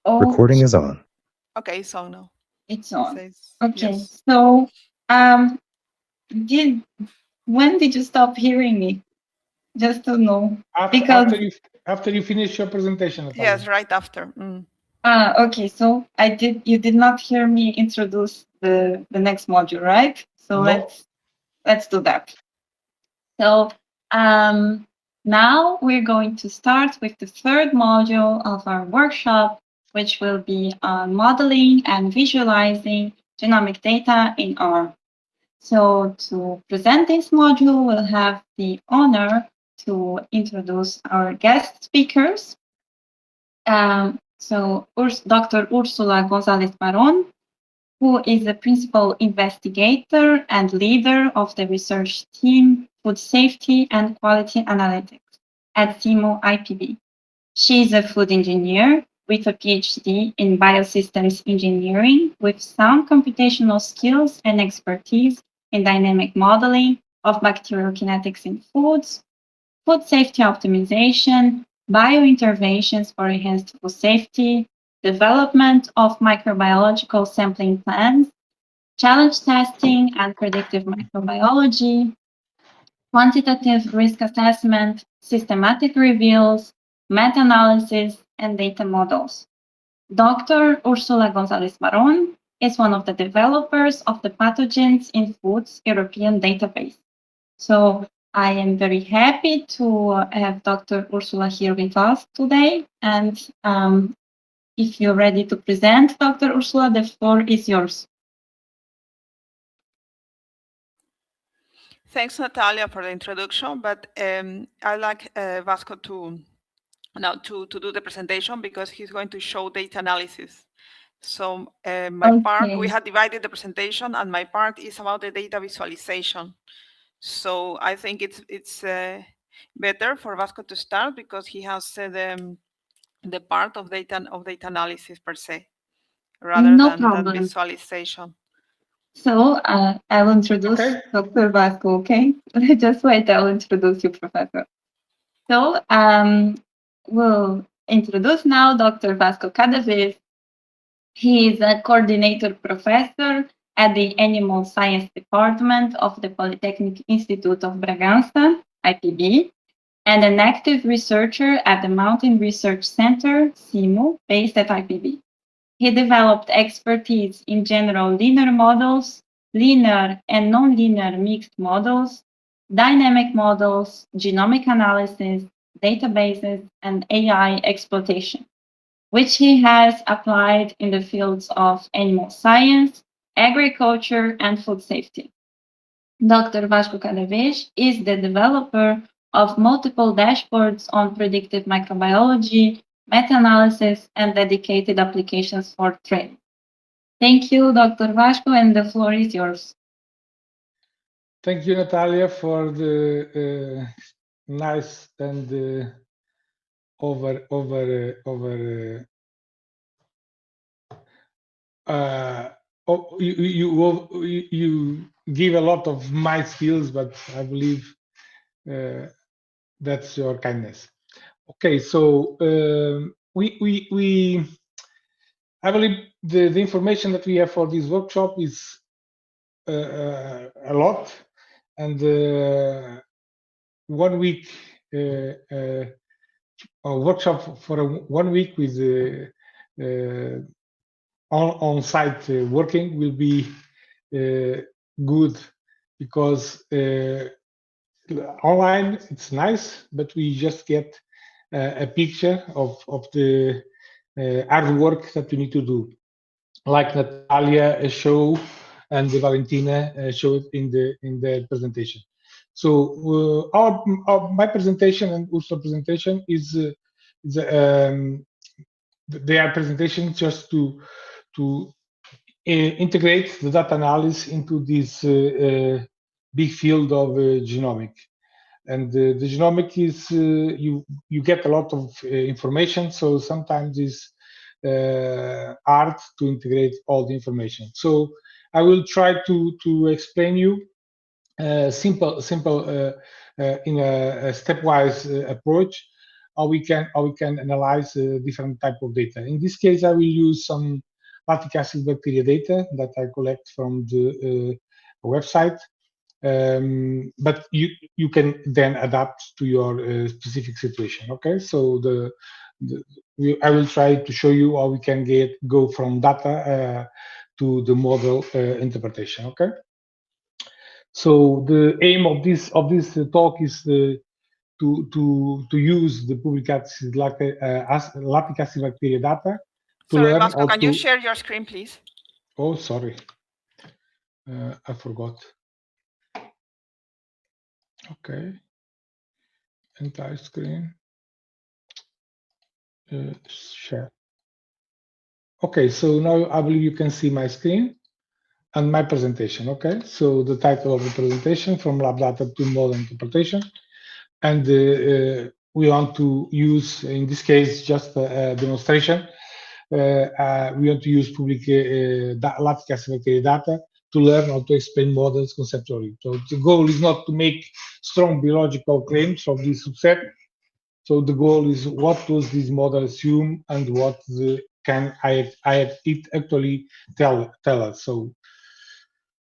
Oh, Recording is on. Okay, it's on now. it's It on. says Okay. yes. So, did when did you stop hearing me? Just to know, After because after you finish your presentation, Natalia. Yes, right after. okay. So you did not hear me introduce the next module, right? So No. let's do that. So now we're going to start with the third module of our workshop, which will be on modeling and visualizing genomic data in R. So to present this module, we'll have the honor to introduce our guest speakers. Dr. Ursula Gonzales Barron, who is the principal investigator and leader of the research team Food Safety and Quality Analytics at CIMO IPB. She is a food engineer with a PhD in biosystems engineering with sound computational skills and expertise in dynamic modeling of bacterial kinetics in foods, food safety optimization, biointerventions for enhanced food safety, development of microbiological sampling plans, challenge testing and predictive microbiology, quantitative risk assessment, systematic reveals, meta-analysis, and data models. Dr. Ursula Gonzales Barron is one of the developers of the Pathogens in Foods European database. So I am very happy to have Dr. Ursula here with us today. And if you're ready to present, Dr. Ursula, the floor is yours. Thanks, Natalia, for the introduction. But I'd like Vasco to do the presentation because he's going to show data analysis. So my part, we had divided the presentation, and my part is about the data visualization. So I think it's better for Vasco to start because he has the part of data analysis per se, rather than visualization. So I'll introduce Dr. Vasco, okay? Just wait, I'll introduce you, Professor. So we'll introduce now Dr. Vasco Cadavez. He is a coordinator professor at the Animal Science Department of the Polytechnic Institute of Bragança, IPB, and an active researcher at the Mountain Research Center, CIMO, based at IPB. He developed expertise in general linear models, linear and nonlinear mixed models, dynamic models, genomic analysis, databases, and AI exploitation, which he has applied in the fields of animal science, agriculture, and food safety. Dr. Vasco Cadavez is the developer of multiple dashboards on predictive microbiology, meta-analysis, and dedicated applications for training. Thank you, Dr. Vasco, and the floor is yours. Thank you, Natalia, for the nice and you give a lot of my skills, but I believe that's your kindness. Okay, so I believe the information that we have for this workshop is a lot, and 1 week a workshop for 1 week with on-site working will be good, because online it's nice, but we just get a picture of the hard work that you need to do, like Natalia showed and Valentina showed in the presentation. So my presentation and Ursula presentation is their presentation just to integrate the data analysis into this big field of genomic. And the genomic is you get a lot of information, so sometimes it's hard to integrate all the information. So I will try to explain you simple in a stepwise approach how we can analyze different type of data. In this case, I will use some lactic acid bacteria data that I collect from the website. But you can then adapt to your specific situation. Okay, so I will try to show you how we can go from data to the model interpretation. Okay, so the aim of this talk is to use the public acid lactic acid bacteria data to sorry, learn. Vasco, can you share your screen, please? Oh, sorry, I forgot. Okay, entire screen. Share. Okay, so now I believe you can see my screen and my presentation. Okay, so the title of the presentation, from lab data to model interpretation, and we want to use, in this case, just a demonstration. We want to use public lactic acid bacteria data to learn how to explain models conceptually. So the goal is not to make strong biological claims of this subset. So the goal is, what does this model assume, and what can it actually tell us? So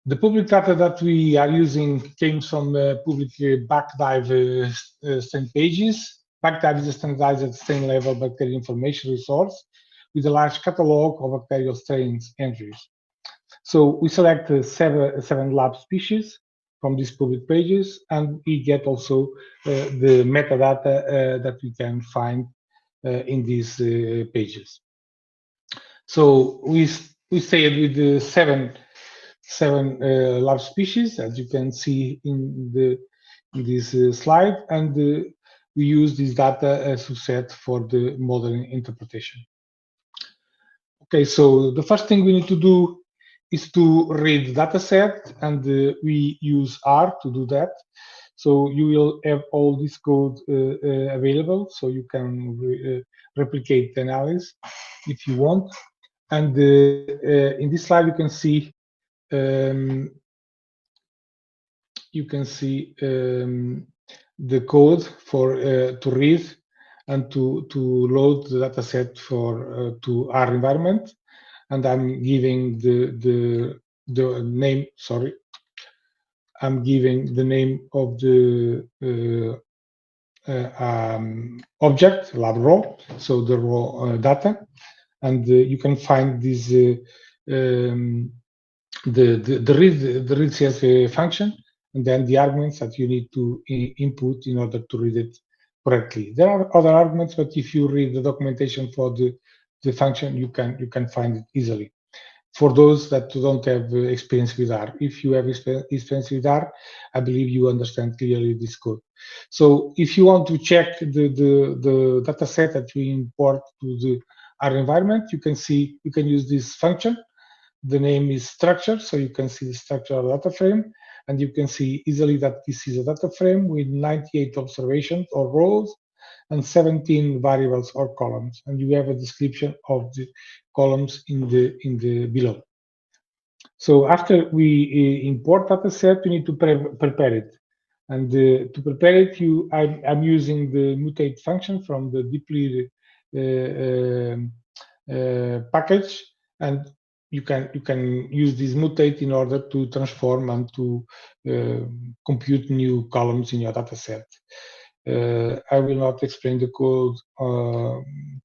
the public data that we are using came from public BacDive strain pages. BacDive is a standardized strain level bacterial information resource with a large catalog of bacterial strains entries. So we select seven lab species from these public pages, and we get also the metadata that we can find in these pages. So we stayed with the seven lab species, as you can see in this slide, and we use this data as a set for the modeling interpretation. Okay, so the first thing we need to do is to read the data set, and we use R to do that. So you will have all this code available, so you can replicate the analysis if you want. And in this slide, you can see the code for to read and to load the data set for to our environment. And I'm giving the name. Sorry, I'm giving the name of the object, lab raw. So the raw data, and you can find this the read CSV function, and then the arguments that you need to input in order to read it correctly. There are other arguments, but if you read the documentation for the function, you can find it easily. For those that don't have experience with R, if you have experience with R, I believe you understand clearly this code. So if you want to check the data set that we import to the R environment, you can use this function. The name is structure, so you can see the structure of the data frame, and you can see easily that this is a data frame with 98 observations or rows and 17 variables or columns, and you have a description of the columns in the below. So after we import data set, we need to prepare it, and to prepare it, I'm using the mutate function from the deeply package, and you can use this mutate in order to transform and to compute new columns in your data set. I will not explain the code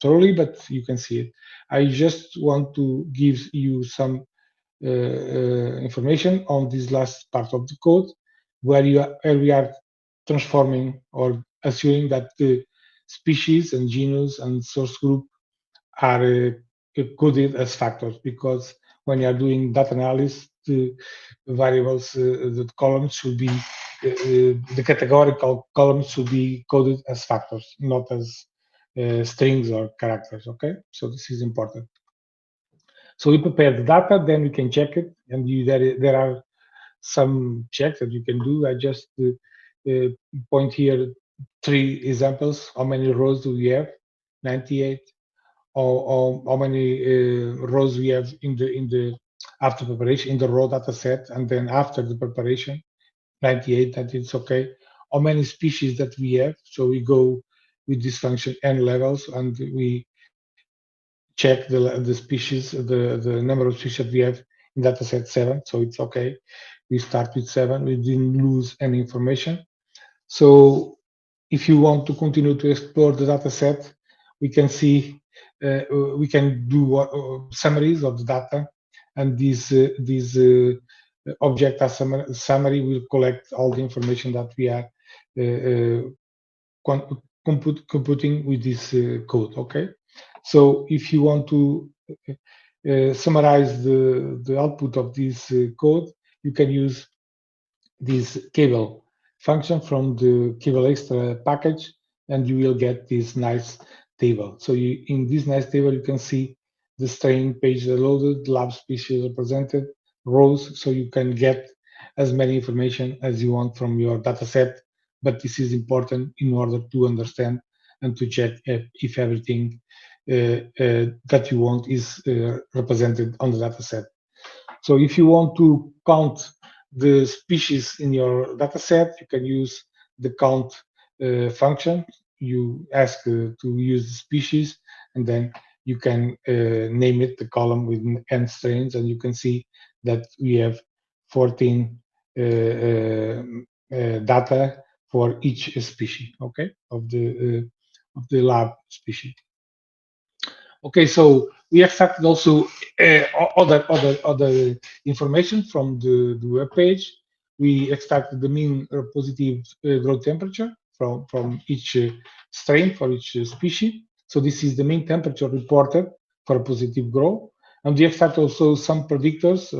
thoroughly, but you can see it. I just want to give you some information on this last part of the code, where we are transforming or assuming that the species and genus and source group are coded as factors, because when you are doing data analysis, the variables, the columns should be, the categorical columns should be coded as factors, not as strings or characters. Okay, so this is important. So we prepare the data, then we can check it, and there are some checks that you can do. I just point here 3 examples. How many rows do we have? 98. Or how many rows we have in the after preparation in the raw data set, and then after the preparation, 98. That it's okay. How many species that we have? So we with this function n levels, and we check the species, the number of species that we have in dataset 7, so it's okay. We start with 7, we didn't lose any information. So if you want to continue to explore the dataset, we can see, we can do summaries of the data, and this object as summary will collect all the information that we are computing with this code, okay? So if you want to summarize the output of this code, you can use this cable function from the cable extra package, and you will get this nice table. So in this nice table, you can see the strain page loaded, lab species represented, rows, so you can get as many information as you want from your data set. But this is important in order to understand and to check if everything that you want is represented on the data set. So if you want to count the species in your data set, you can use the count function. You ask to use the species, and then you can name it the column with n strains, and you can see that we have 14 data for each species, okay, of the lab species. Okay, so we extracted also other information from the web page. We extracted the mean positive growth temperature from each strain for each species. So this is the mean temperature reported for a positive growth. And we extract also some predictors.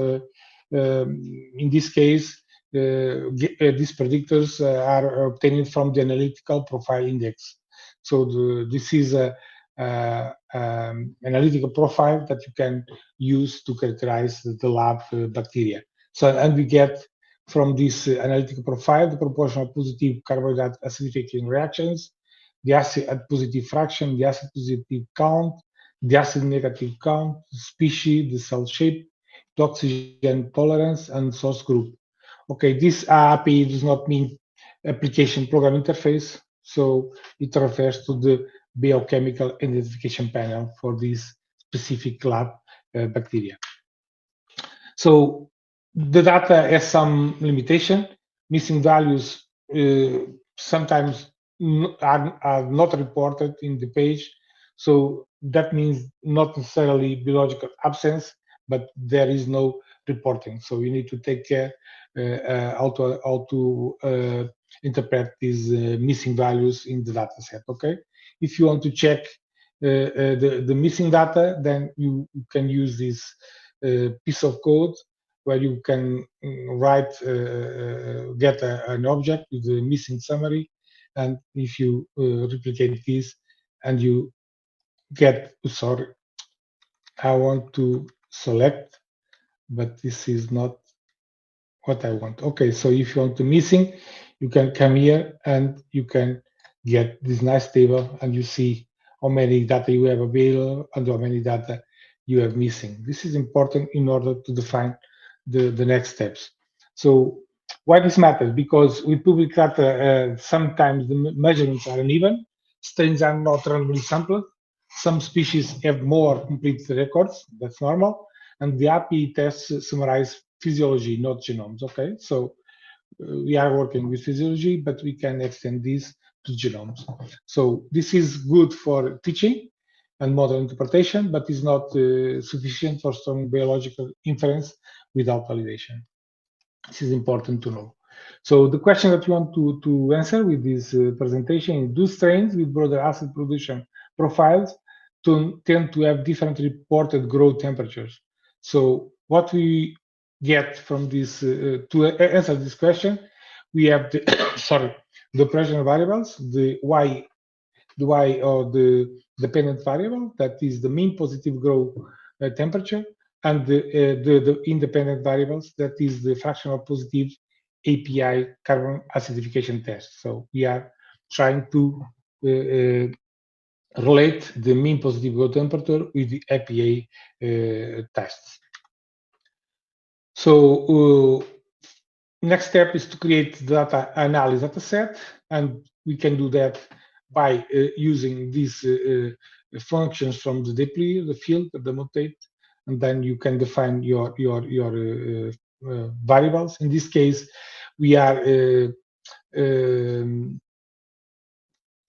In this case, these predictors are obtained from the analytical profile index. So this is a analytical profile that you can use to characterize the lab bacteria. So, and we get from this analytical profile the proportion of positive carbohydrate acidification reactions, the acid positive fraction, the acid positive count, the acid negative count, the species, the cell shape, the oxygen tolerance, and source group. Okay, this API does not mean application program interface, so it refers to the biochemical identification panel for this specific lab bacteria. So the data has some limitation. Missing values sometimes are not reported in the page. So that means not necessarily biological absence, but there is no reporting. So you need to take care how to interpret these missing values in the data set, okay? If you want to check the missing data, then you can use this piece of code where you can write, get an object with the missing summary, and if you replicate this and you get, sorry, I want to select, but this is not what I want. Okay, so if you want the missing, you can come here and you can get this nice table, and you see how many data you have available and how many data you have missing. This is important in order to define the next steps. So why this matters? Because with public data, sometimes the measurements are uneven, strains are not randomly sampled, some species have more complete records, that's normal, and the API tests summarize physiology, not genomes, okay? So we are working with physiology, but we can extend this to genomes. So this is good for teaching and model interpretation, but is not sufficient for strong biological inference without validation. This is important to know. So the question that you want to answer with this presentation is, do strains with broader acid production profiles tend to have different reported growth temperatures? So what we get from this, to answer this question, we have the, sorry, the operational variables, the y or the dependent variable, that is the mean positive growth temperature, and the independent variables, that is the fractional positive API carbon acidification test. So we are trying to relate the mean positive growth temperature with the API tests. So next step is to create the data analysis data set, and we can do that by using these functions from the deplete, the filter, the mutate, and then you can define your variables. In this case, we are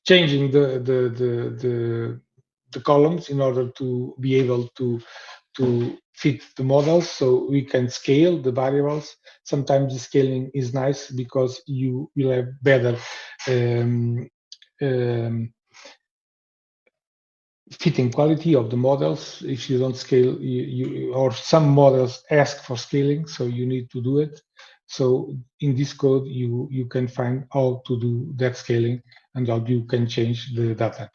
changing the columns in order to be able to fit the models, so we can scale the variables. Sometimes the scaling is nice because you will have better fitting quality of the models. If you don't scale, or some models ask for scaling, so you need to do it. So in this code, you can find how to do that scaling and how you can change the data.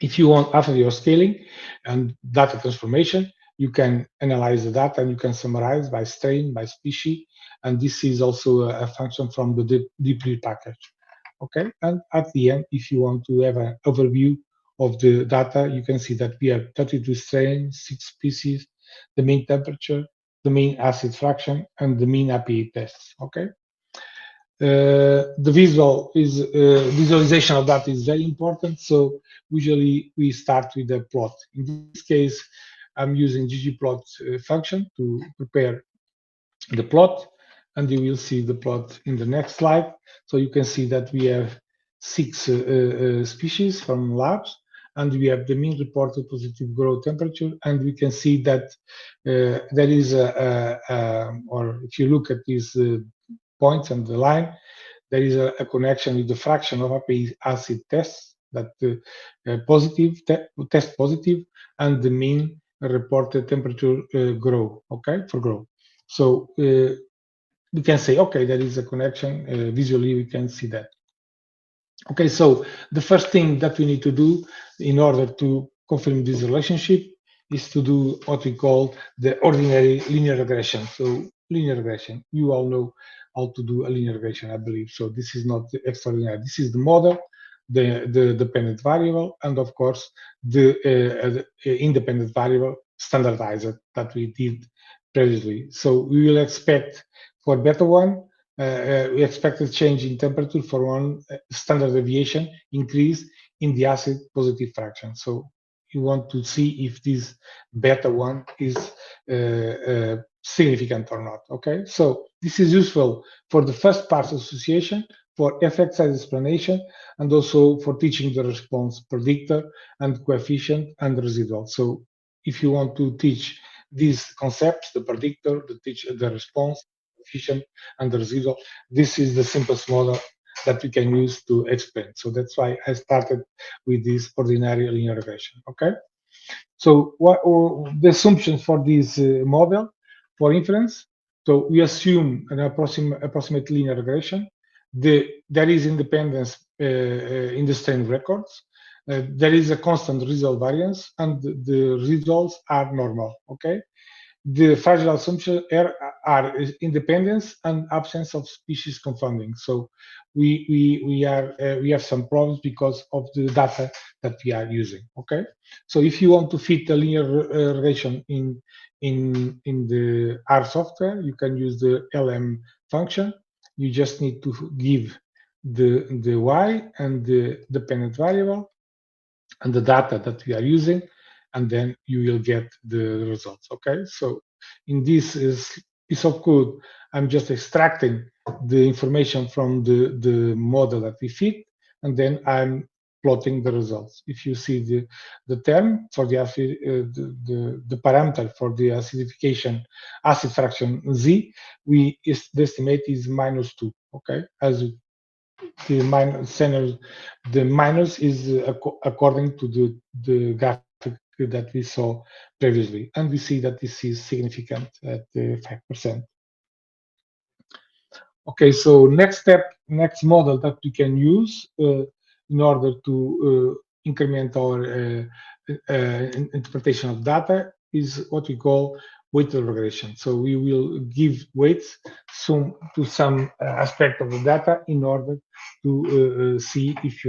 If you want, after your scaling and data transformation, you can analyze the data and you can summarize by strain, by species, and this is also a function from the deplete package. Okay, and at the end, if you want to have an overview of the data, you can see that we have 32 strains, 6 species, the mean temperature, the mean acid fraction, and the mean API tests. Okay. The visualization of that is very important. So usually we start with a plot. In this case, I'm using ggplot function to prepare the plot, and you will see the plot in the next slide. So you can see that we have 6 species from labs, and we have the mean reported positive growth temperature, and we can see that there is or if you look at these points and the line, there is a connection with the fraction of API acid tests that test positive, and the mean reported temperature grow, okay, for growth. So we can say, okay, there is a connection. Visually, we can see that. Okay, so the first thing that we need to do in order to confirm this relationship is to do what we call the ordinary linear regression. So linear regression, you all know how to do a linear regression, I believe. So this is not extraordinary. This is the model, the dependent variable, and of course the independent variable standardizer that we did previously. So we will expect for beta 1, we expect a change in temperature for 1 standard deviation increase in the acid positive fraction. So you want to see if this beta 1 is significant or not. Okay, so this is useful for the first part association, for effect size explanation, and also for teaching the response predictor and coefficient and residual. So if you want to teach these concepts, the predictor, the response, coefficient, and the residual, this is the simplest model that we can use to explain. So that's why I started with this ordinary linear regression. Okay, so what the assumptions for this model for inference? So we assume an approximate linear regression. There is independence in the strain records. There is a constant result variance, and the results are normal. Okay. The fragile assumptions are independence and absence of species confounding. So we have some problems because of the data that we are using. Okay, so if you want to fit a linear regression in the R software, you can use the LM function. You just need to give the Y and the dependent variable and the data that we are using, and then you will get the results. Okay, so in this piece of code, I'm just extracting the information from the model that we fit, and then I'm plotting the results. If you see the term for the parameter for the acidification acid fraction Z, the estimate is -2. Okay, as the minus is according to the graphic that we saw previously, and we see that this is significant at 5%. Okay, so next model that we can use in order to increment our interpretation of data is what we call weighted regression. So we will give weights to some aspect of the data in order to see if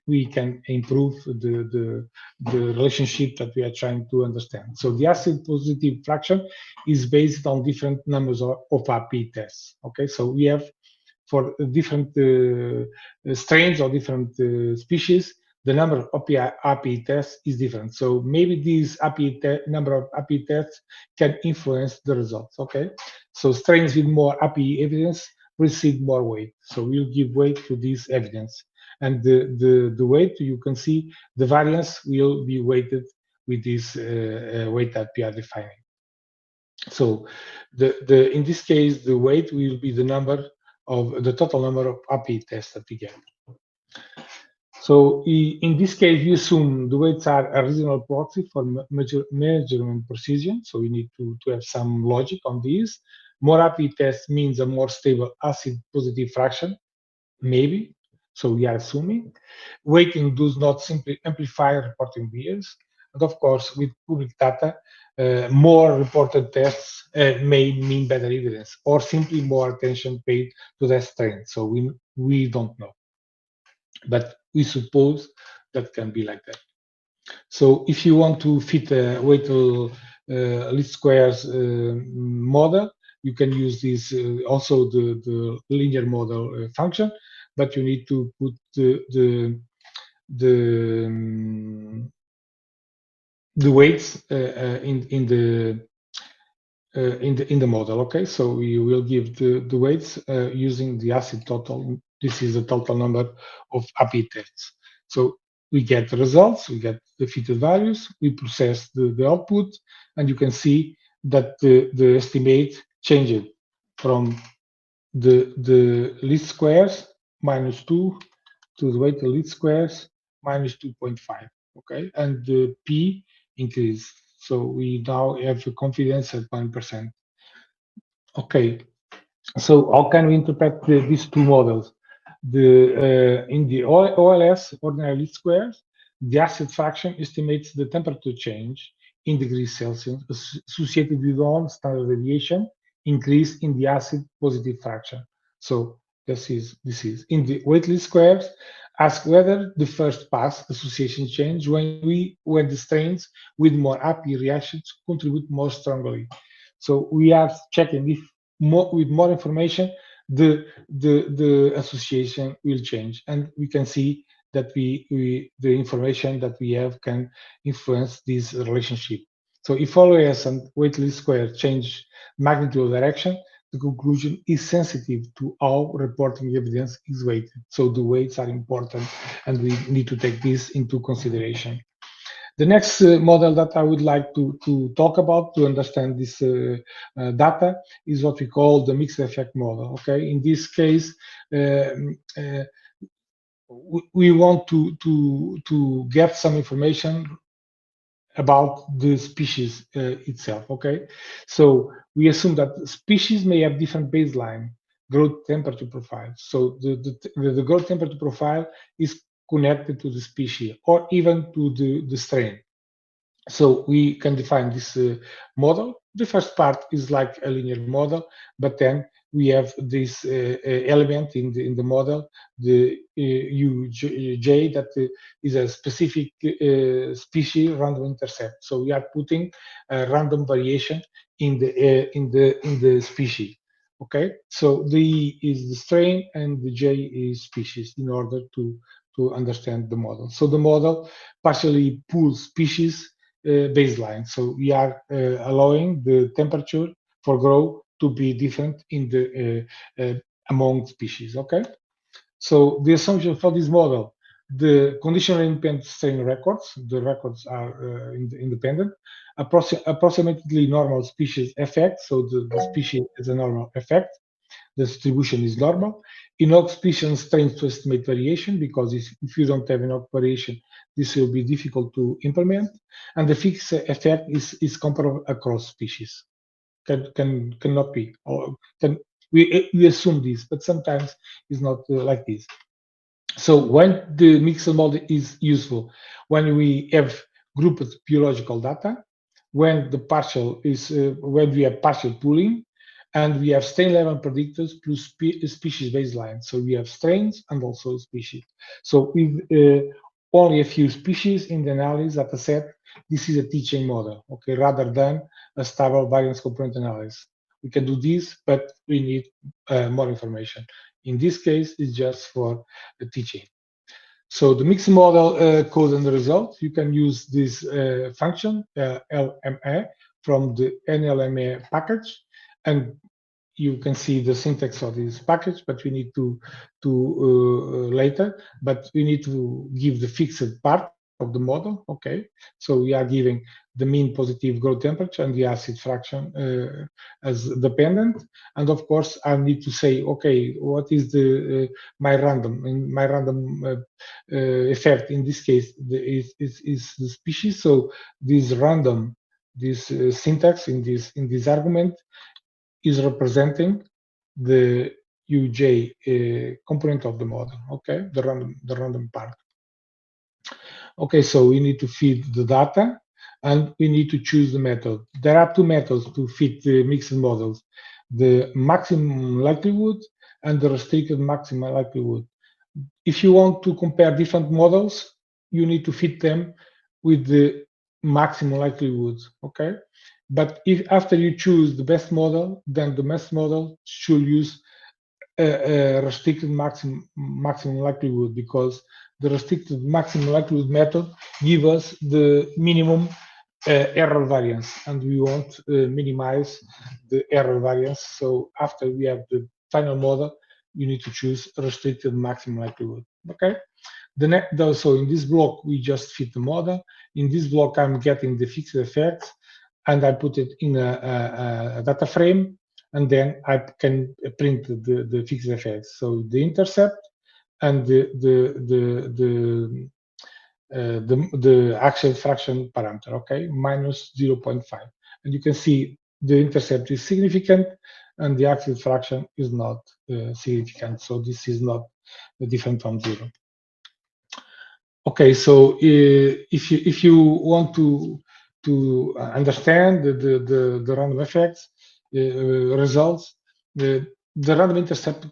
we can improve the relationship that we are trying to understand. So the acid positive fraction is based on different numbers of API tests. Okay, so we have for different strains or different species, the number of API tests is different. So maybe these number of API tests can influence the results, okay? So strains with more API evidence receive more weight. So we'll give weight to this evidence. And the weight, you can see the variance will be weighted with this weight that we are defining. So in this case, the weight will be the total number of API tests that we get. So in this case, we assume the weights are a reasonable proxy for measurement precision. So we need to have some logic on these. More API tests means a more stable acid positive fraction, maybe. So we are assuming. Weighting does not simply amplify reporting bias. And of course, with public data, more reported tests may mean better evidence or simply more attention paid to that strain. So we don't know. But we suppose that can be like that. So if you want to fit a weighted least squares model, you can use this also the linear model function, but you need to put the weights in the model. Okay, so we will give the weights using the acid total. This is the total number of API tests. So we get the results, we get the fitted values, we process the output, and you can see that the estimate changed from the least squares -2 to the weighted least squares -2.5. Okay, and the P increased. So we now have a confidence at 1%. Okay, so how can we interpret these two models? In the OLS, ordinary least squares, the acid fraction estimates the temperature change in degrees Celsius associated with one standard deviation increase in the acid positive fraction. So this is in the weight least squares. Ask whether the first pass association change when the strains with more API reactions contribute more strongly. So we are checking if with more information the association will change, and we can see that the information that we have can influence this relationship. So if OLS and weight least square change magnitude of direction, the conclusion is sensitive to how reporting evidence is weighted. So the weights are important, and we need to take this into consideration. The next model that I would like to talk about to understand this data is what we call the mixed effect model. Okay, in this case, we want to get some information about the species itself. Okay, so we assume that species may have different baseline growth temperature profiles. So the growth temperature profile is connected to the species or even to the strain. So we can define this model. The first part is like a linear model, but then we have this element in the model, the UJ, that is a specific species random intercept. So we are putting a random variation in the species. Okay, so the E is the strain and the J is species in order to understand the model. So the model partially pulls species baseline. So we are allowing the temperature for growth to be different in the among species. Okay. So the assumption for this model, the conditional independent strain records, the records are independent, approximately normal species effect. So the species is a normal effect. The distribution is normal. Enough species and strains to estimate variation, because if you don't have enough variation, this will be difficult to implement. And the fixed effect is comparable across species. Cannot be. Or we assume this, but sometimes it's not like this. So when the mixed model is useful, when we have grouped biological data, when the partial is when we have partial pooling, and we have strain level predictors plus species baseline. So we have strains and also species. So with only a few species in the analysis data set, this is a teaching model, okay, rather than a stable variance component analysis. We can do this, but we need more information. In this case, it's just for teaching. So the mixed model code and the result, you can use this function, LMA, from the NLMA package, and you can see the syntax of this package, but we need to later, but we need to give the fixed part of the model, okay? So we are giving the mean positive growth temperature and the acid fraction as dependent. And of course, I need to say, okay, what is the my random effect in this case is the species. So this random, this syntax in this argument is representing the UJ component of the model, okay, the random part. Okay, so we need to feed the data and we need to choose the method. There are two methods to fit the mixed models, the maximum likelihood and the restricted maximum likelihood. If you want to compare different models, you need to fit them with the maximum likelihood, okay? But if after you choose the best model, then the best model should use a restricted maximum likelihood, because the restricted maximum likelihood method gives us the minimum error variance, and we want minimize the error variance. So after we have the final model, you need to choose restricted maximum likelihood. Okay. So in this block we just fit the model. In this block I'm getting the fixed effects, and I put it in a data frame, and then I can print the fixed effects. So the intercept and the axial fraction parameter, okay, minus 0.5. And you can see the intercept is significant and the axial fraction is not significant. So this is not different from 0. Okay, so if you want to understand the random effects results, the random intercept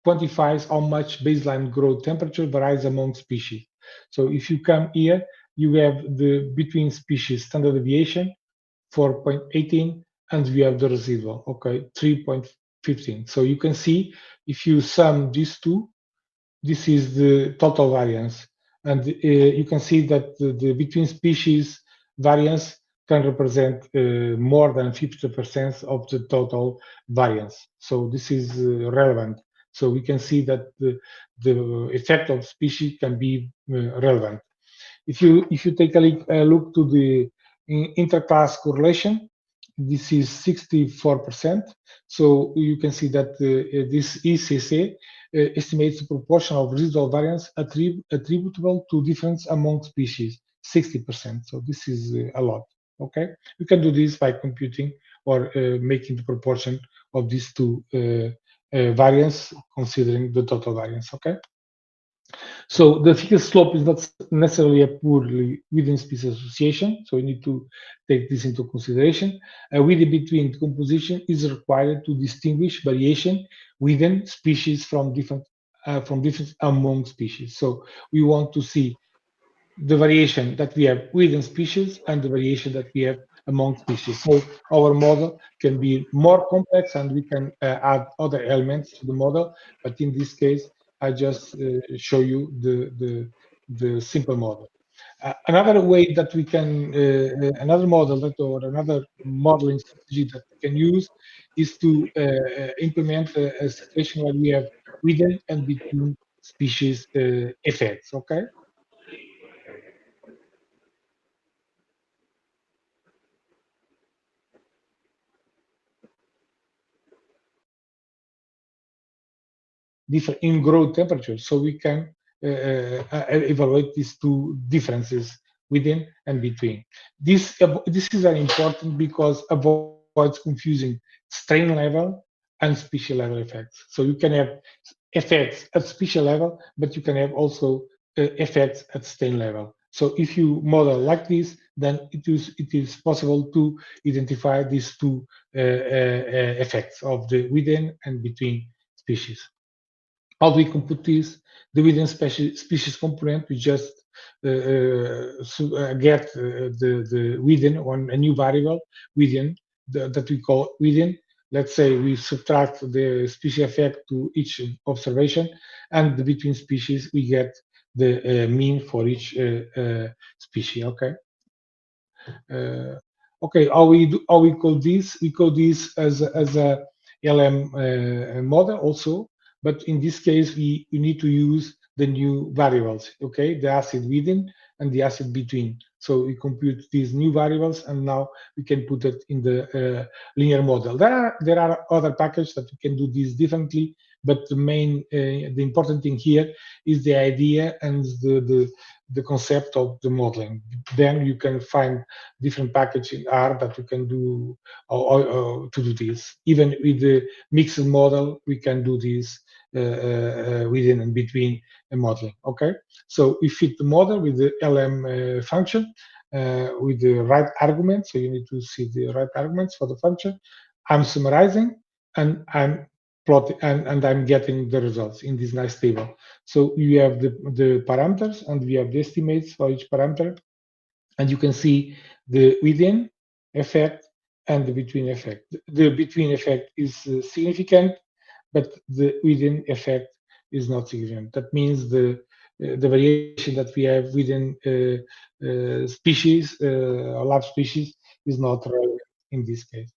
quantifies how much baseline growth temperature varies among species. So if you come here, you have the between species standard deviation 4.18, and we have the residual, okay, 3.15. So you can see if you sum these two, this is the total variance, and you can see that the between species variance can represent more than 50% of the total variance. So this is relevant. So we can see that the effect of species can be relevant. If you take a look to the interclass correlation, this is 64%. So you can see that this ECC estimates the proportion of residual variance attributable to difference among species, 60%. So this is a lot. Okay, you can do this by computing or making the proportion of these two variance, considering the total variance. Okay. So the thickest slope is not necessarily a purely within species association, so we need to take this into consideration. A within between composition is required to distinguish variation within species from different among species. So we want to see the variation that we have within species and the variation that we have among species. So our model can be more complex and we can add other elements to the model, but in this case, I just show you the simple model. Another way that we can, another model that, or another modeling strategy that we can use is to implement a situation where we have within and between species effects, okay? Different in growth temperature, so we can evaluate these two differences within and between. This is very important because avoids confusing strain level and species level effects. So you can have effects at species level, but you can have also effects at strain level. So if you model like this, then it is possible to identify these two effects of the within and between species. How do we compute this? The within species component, we just get the within on a new variable within that we call within, let's say we subtract the species effect to each observation, and between species we get the mean for each species. Okay. Okay, how we call this? We call this as a LM model also, but in this case we need to use the new variables. Okay, the acid within and the acid between. So we compute these new variables, and now we can put it in the linear model. There are other packages that we can do this differently, but the important thing here is the idea and the concept of the modeling. Then you can find different package in R that you can do to do this. Even with the mixed model, we can do this within and between a modeling. Okay, so we fit the model with the LM function with the right arguments. So you need to see the right arguments for the function. I'm summarizing and I'm plotting and I'm getting the results in this nice table. So you have the parameters and we have the estimates for each parameter, and you can see the within effect and the between effect. The between effect is significant, but the within effect is not significant. That means the variation that we have within species, lab species, is not relevant in this case.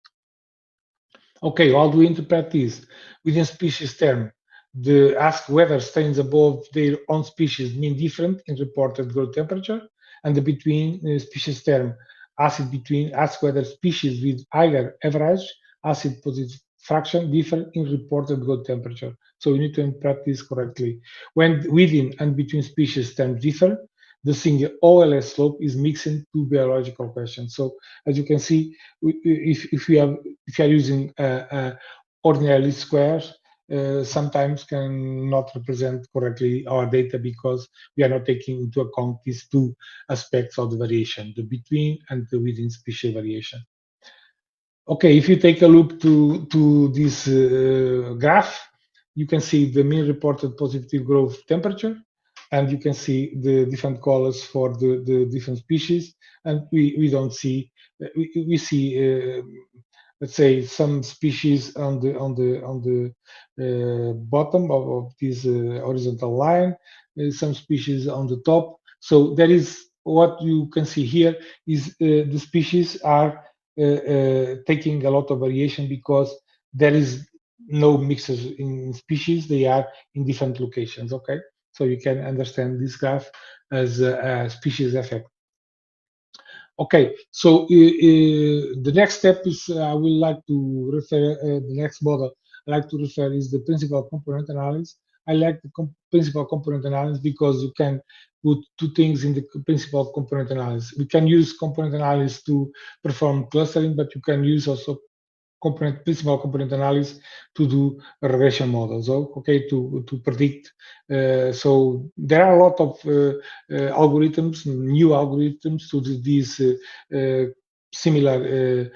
Okay, how do we interpret this? Within species term, the ask whether stains above their own species mean different in reported growth temperature, and the between species term, acid between, ask whether species with higher average acid positive fraction differ in reported growth temperature. So we need to interpret this correctly. When within and between species terms differ, the single OLS slope is mixing two biological questions. So as you can see, if you are using ordinary least squares, sometimes cannot represent correctly our data because we are not taking into account these two aspects of the variation, the between and the within species variation. Okay, if you take a look to this graph, you can see the mean reported positive growth temperature, and you can see the different colors for the different species, and we don't see, we see let's say some species on the bottom of this horizontal line, some species on the top. So there is, what you can see here is the species are taking a lot of variation because there is no mixes in species, they are in different locations. Okay, so you can understand this graph as a species effect. Okay, so the next step is I would like to refer the next model I like to refer is the principal component analysis. I like the principal component analysis because you can put two things in the principal component analysis. We can use component analysis to perform clustering, but you can use also principal component analysis to do regression models. Okay, to predict. So there are a lot of algorithms, new algorithms to do these similar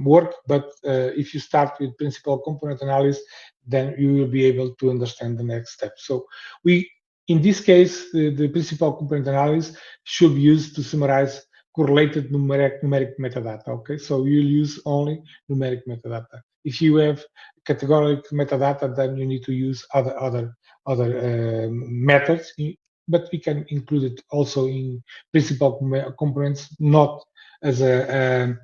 work. But if you start with principal component analysis, then you will be able to understand the next step. So in this case, the principal component analysis should be used to summarize correlated numeric metadata. Okay, so you'll use only numeric metadata. If you have categorical metadata, then you need to use other methods. But we can include it also in principal components, not as a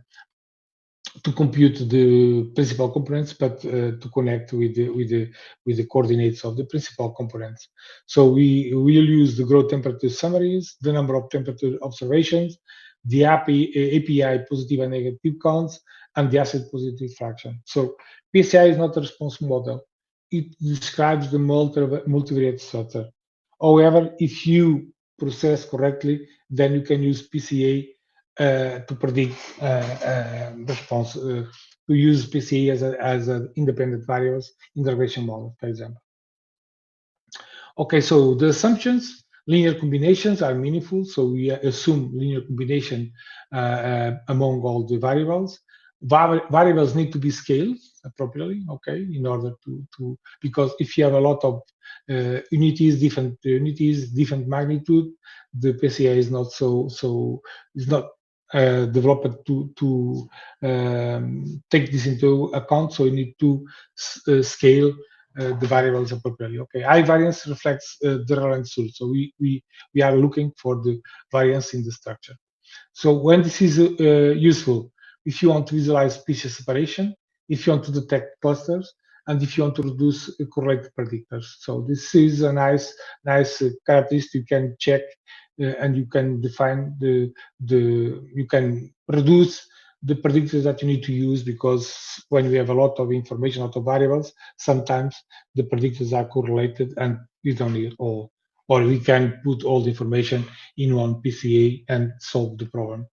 to compute the principal components, but to connect with the coordinates of the principal components. So we will use the growth temperature summaries, the number of temperature observations, the API positive and negative counts, and the acid positive fraction. So PCI is not a response model. It describes the multivariate structure. However, if you process correctly, then you can use PCA to predict response, to use PCA as an independent variables in the regression model, for example. Okay, so the assumptions, linear combinations are meaningful. So we assume linear combination among all the variables. Variables need to be scaled appropriately, okay, in order to because if you have a lot of unities, different magnitude, the PCA is not is not developed to take this into account. So you need to scale the variables appropriately. Okay, high variance reflects the relevant tool. So we are looking for the variance in the structure. So when this is useful, if you want to visualize species separation, if you want to detect clusters, and if you want to reduce correlated predictors. So this is a nice characteristic you can check, and you can define you can reduce the predictors that you need to use, because when we have a lot of information, a lot of variables, sometimes the predictors are correlated and you don't need all, or we can put all the information in one PCA and solve the problem.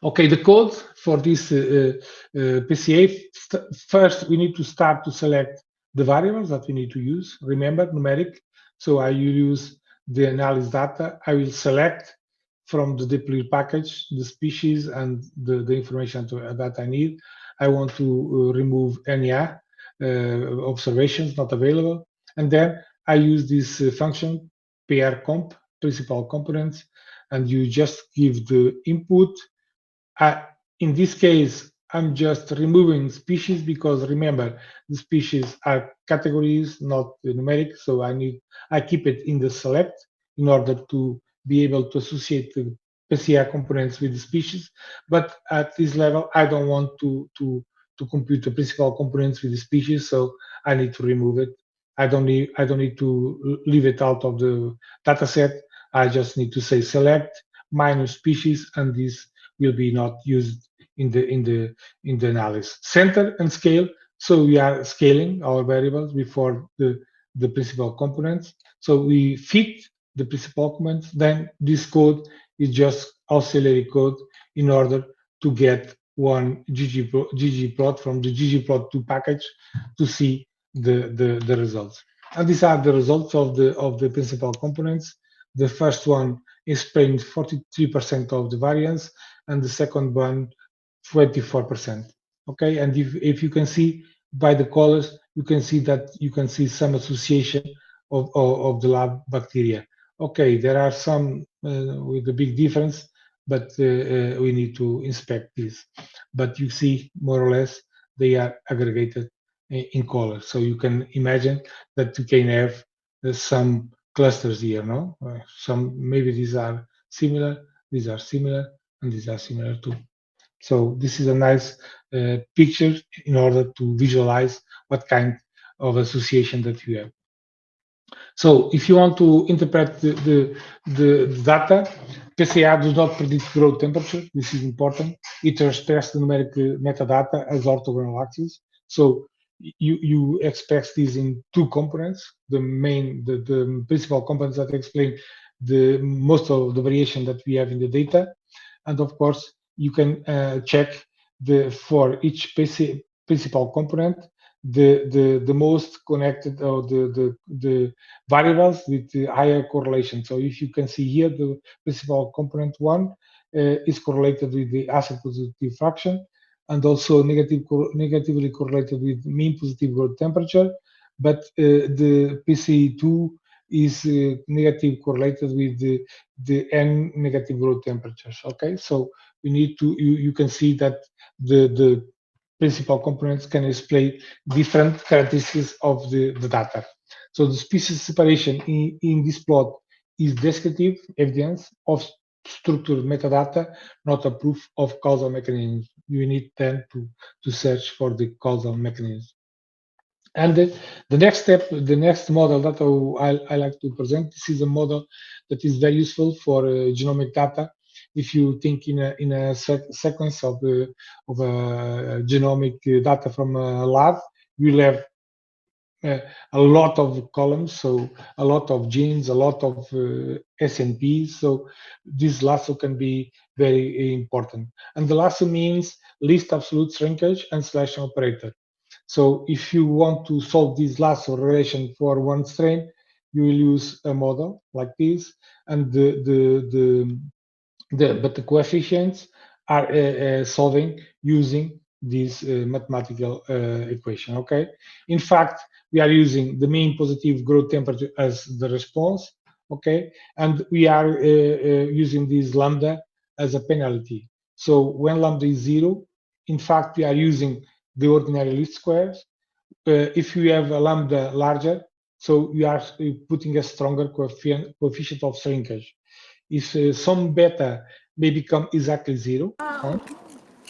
Okay, the code for this PCA, first we need to start to select the variables that we need to use. Remember, numeric. So I will use the analysis data. I will select from the deploy package the species and the information that I need. I want to remove NEA observations not available. And then I use this function, PRComp, principal components, and you just give the input. In this case, I'm just removing species because remember, the species are categories, not numeric. So I keep it in the select in order to be able to associate the PCA components with the species. But at this level, I don't want to compute the principal components with the species, so I need to remove it. I don't need to leave it out of the data set. I just need to say select minus species, and this will be not used in the analysis. Center and scale. So we are scaling our variables before the principal components. So we fit the principal components. Then this code is just auxiliary code in order to get one ggplot from the ggplot2 package to see the results. And these are the results of the principal components. The first one explained 43% of the variance, and the second one 24%. Okay, and if you can see by the colors, you can see some association of the lab bacteria. Okay, there are some with a big difference, but we need to inspect this. But you see more or less they are aggregated in color, so you can imagine that you can have some clusters here, no? Some maybe these are similar, and these are similar too. So this is a nice picture in order to visualize what kind of association that you have. So if you want to interpret the data, PCA does not predict growth temperature. This is important. It expresses the numeric metadata as orthogonal axis. So you express this in two components. The principal components that explain most of the variation that we have in the data, and of course you can check for each principal component the most connected, or the variables with the higher correlation. So if you can see here, the principal component 1 is correlated with the acid positive fraction, and also negatively correlated with mean positive growth temperature, but the PC2 is negative correlated with the N negative growth temperatures. Okay, so we need to, you can see that the principal components can display different characteristics of the data. So the species separation in this plot is descriptive evidence of structured metadata, not a proof of causal mechanism. You need then to search for the causal mechanism. And the next step, the next model that I like to present, this is a model that is very useful for genomic data. If you think in a sequence of genomic data from a lab, you'll have a lot of columns, so a lot of genes, a lot of SNPs. So this lasso can be very important. And the lasso means least absolute shrinkage and selection operator. So if you want to solve this lasso relation for one strain, you will use a model like this, and but the coefficients are solving using this mathematical equation. Okay. In fact, we are using the mean positive growth temperature as the response. Okay, and we are using this lambda as a penalty. So when lambda is 0, in fact, we are using the ordinary least squares. If you have a lambda larger, so you are putting a stronger coefficient of shrinkage. If some beta may become exactly 0,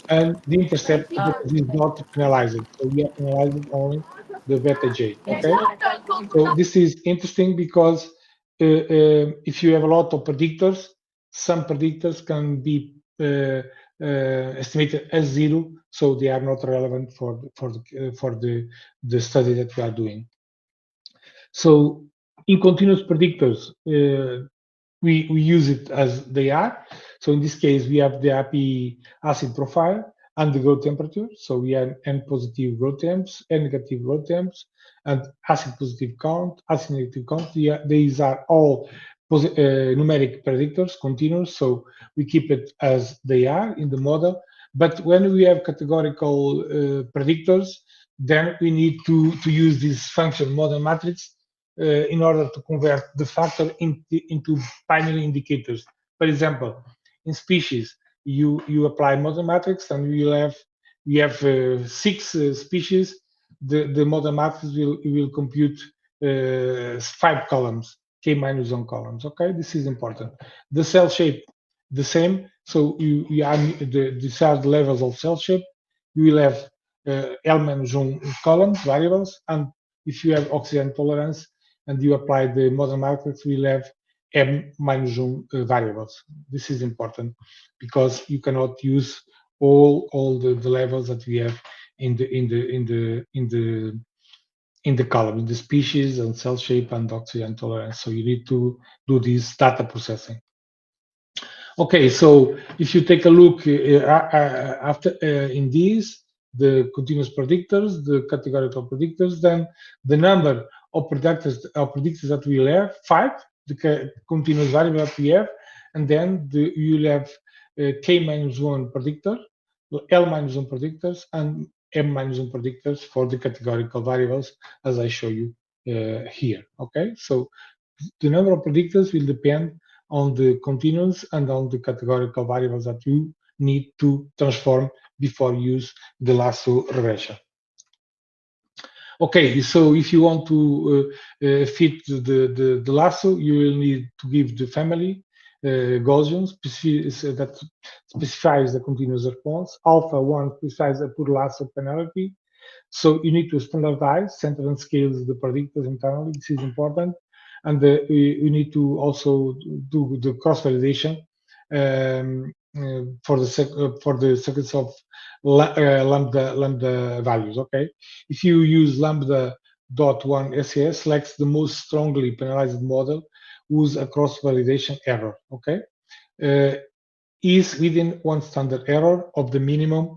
and the intercept is not penalized. So we are penalizing only the beta j. Okay. So this is interesting because if you have a lot of predictors, some predictors can be estimated as 0, so they are not relevant for the study that we are doing. So in continuous predictors, we use it as they are. So in this case, we have the API acid profile and the growth temperature. So we have N positive growth temps, N negative growth temps, and acid positive count, acid negative count. These are all numeric predictors, continuous. So we keep it as they are in the model. But when we have categorical predictors, then we need to use this function model matrix in order to convert the factor into binary indicators. For example, in species, you apply model matrix and we have 6 species. The model matrix will compute 5 columns, k minus 1 columns. Okay, this is important. The cell shape, the same. So these are the levels of cell shape. You will have L minus 1 columns, variables, and if you have oxygen tolerance and you apply the model matrix, we'll have M minus 1 variables. This is important because you cannot use all the levels that we have in the column, the species and cell shape and oxygen tolerance. So you need to do this data processing. Okay, so if you take a look after in these, the continuous predictors, the categorical predictors, then the number of predictors that we will have, 5, the continuous variable that we have, and then you'll have k minus 1 predictor, L minus 1 predictors, and M minus 1 predictors for the categorical variables, as I show you here. Okay, so the number of predictors will depend on the continuous and on the categorical variables that you need to transform before you use the lasso regression. Okay, so if you want to fit the lasso, you will need to give the family Gaussian that specifies the continuous response. Alpha 1 specifies a pure lasso penalty. So you need to standardize, center and scale the predictors internally. This is important. And we need to also do the cross-validation for the sequence of lambda values. Okay, if you use lambda.1 SAS, selects the most strongly penalized model whose a cross-validation error. Okay, is within one standard error of the minimum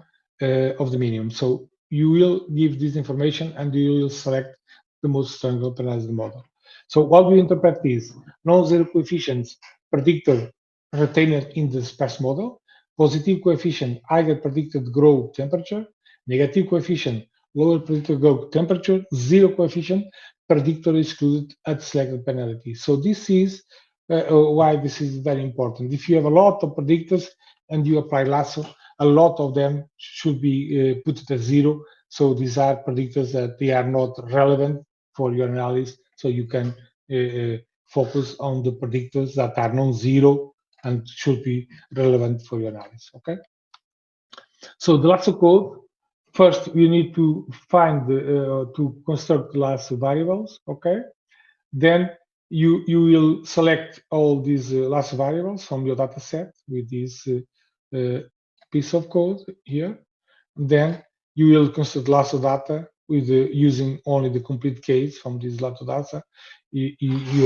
So you will give this information and you will select the most strongly penalized model. So what we interpret is non-zero coefficients predictor retained in the sparse model, positive coefficient higher predicted growth temperature, negative coefficient lower predicted growth temperature, zero coefficient predictor excluded at selected penalty. So this is why this is very important. If you have a lot of predictors and you apply lasso, a lot of them should be put at 0. So these are predictors that they are not relevant for your analysis. So you can focus on the predictors that are non-zero and should be relevant for your analysis. Okay. So the lasso code. First, you need to find to construct the lasso variables. Okay. Then you will select all these lasso variables from your data set with this piece of code here. And then you will construct lasso data with using only the complete case from this lasso data. You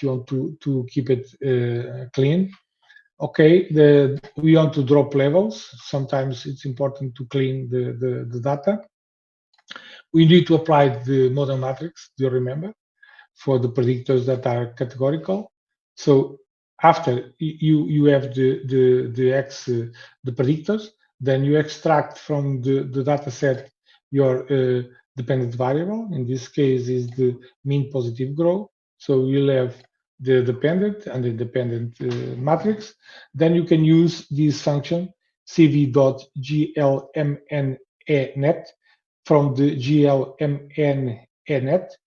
want to keep it clean. Okay, we want to drop levels. Sometimes it's important to clean the data. We need to apply the model matrix. Do you remember? For the predictors that are categorical. So after you have the predictors, then you extract from the data set your dependent variable. In this case is the mean positive growth. So you'll have the dependent and independent matrix, then you can use this function cv.glmnet from the glmnet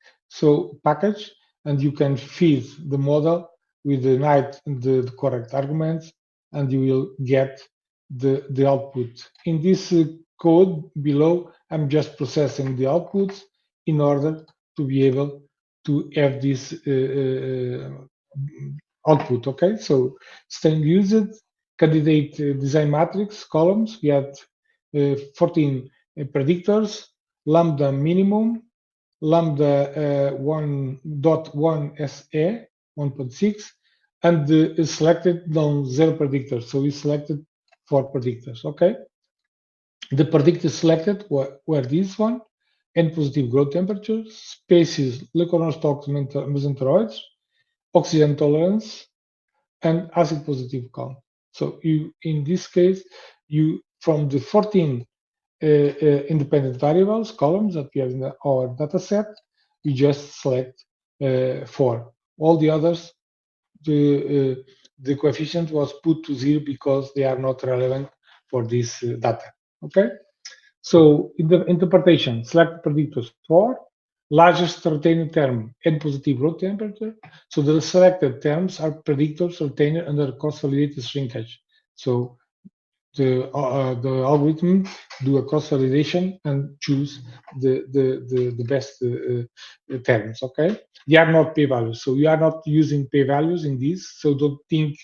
package, and you can feed the model with the correct arguments, and you will get the output. In this code below, I'm just processing the outputs in order to be able to have this output. Okay, so string used, candidate design matrix columns. We had 14 predictors, lambda minimum, lambda 1.1 SE 1.6, and selected non-zero predictors. So we selected 4 predictors. Okay, the predictors selected were this one: N positive growth temperature, species Leuconostox mesenteroides, oxygen tolerance, and acid positive count. So you, in this case, you from the 14 independent variables columns that we have in our data set, we just select 4. All the others, the coefficient was put to 0 because they are not relevant for this data. Okay, so in the interpretation, select predictors for largest retained term and positive growth temperature. So the selected terms are predictors retained under cross-validated shrinkage. So the algorithm do a cross-validation and choose the best terms. Okay, they are not p-values, so we are not using p-values in this. So don't think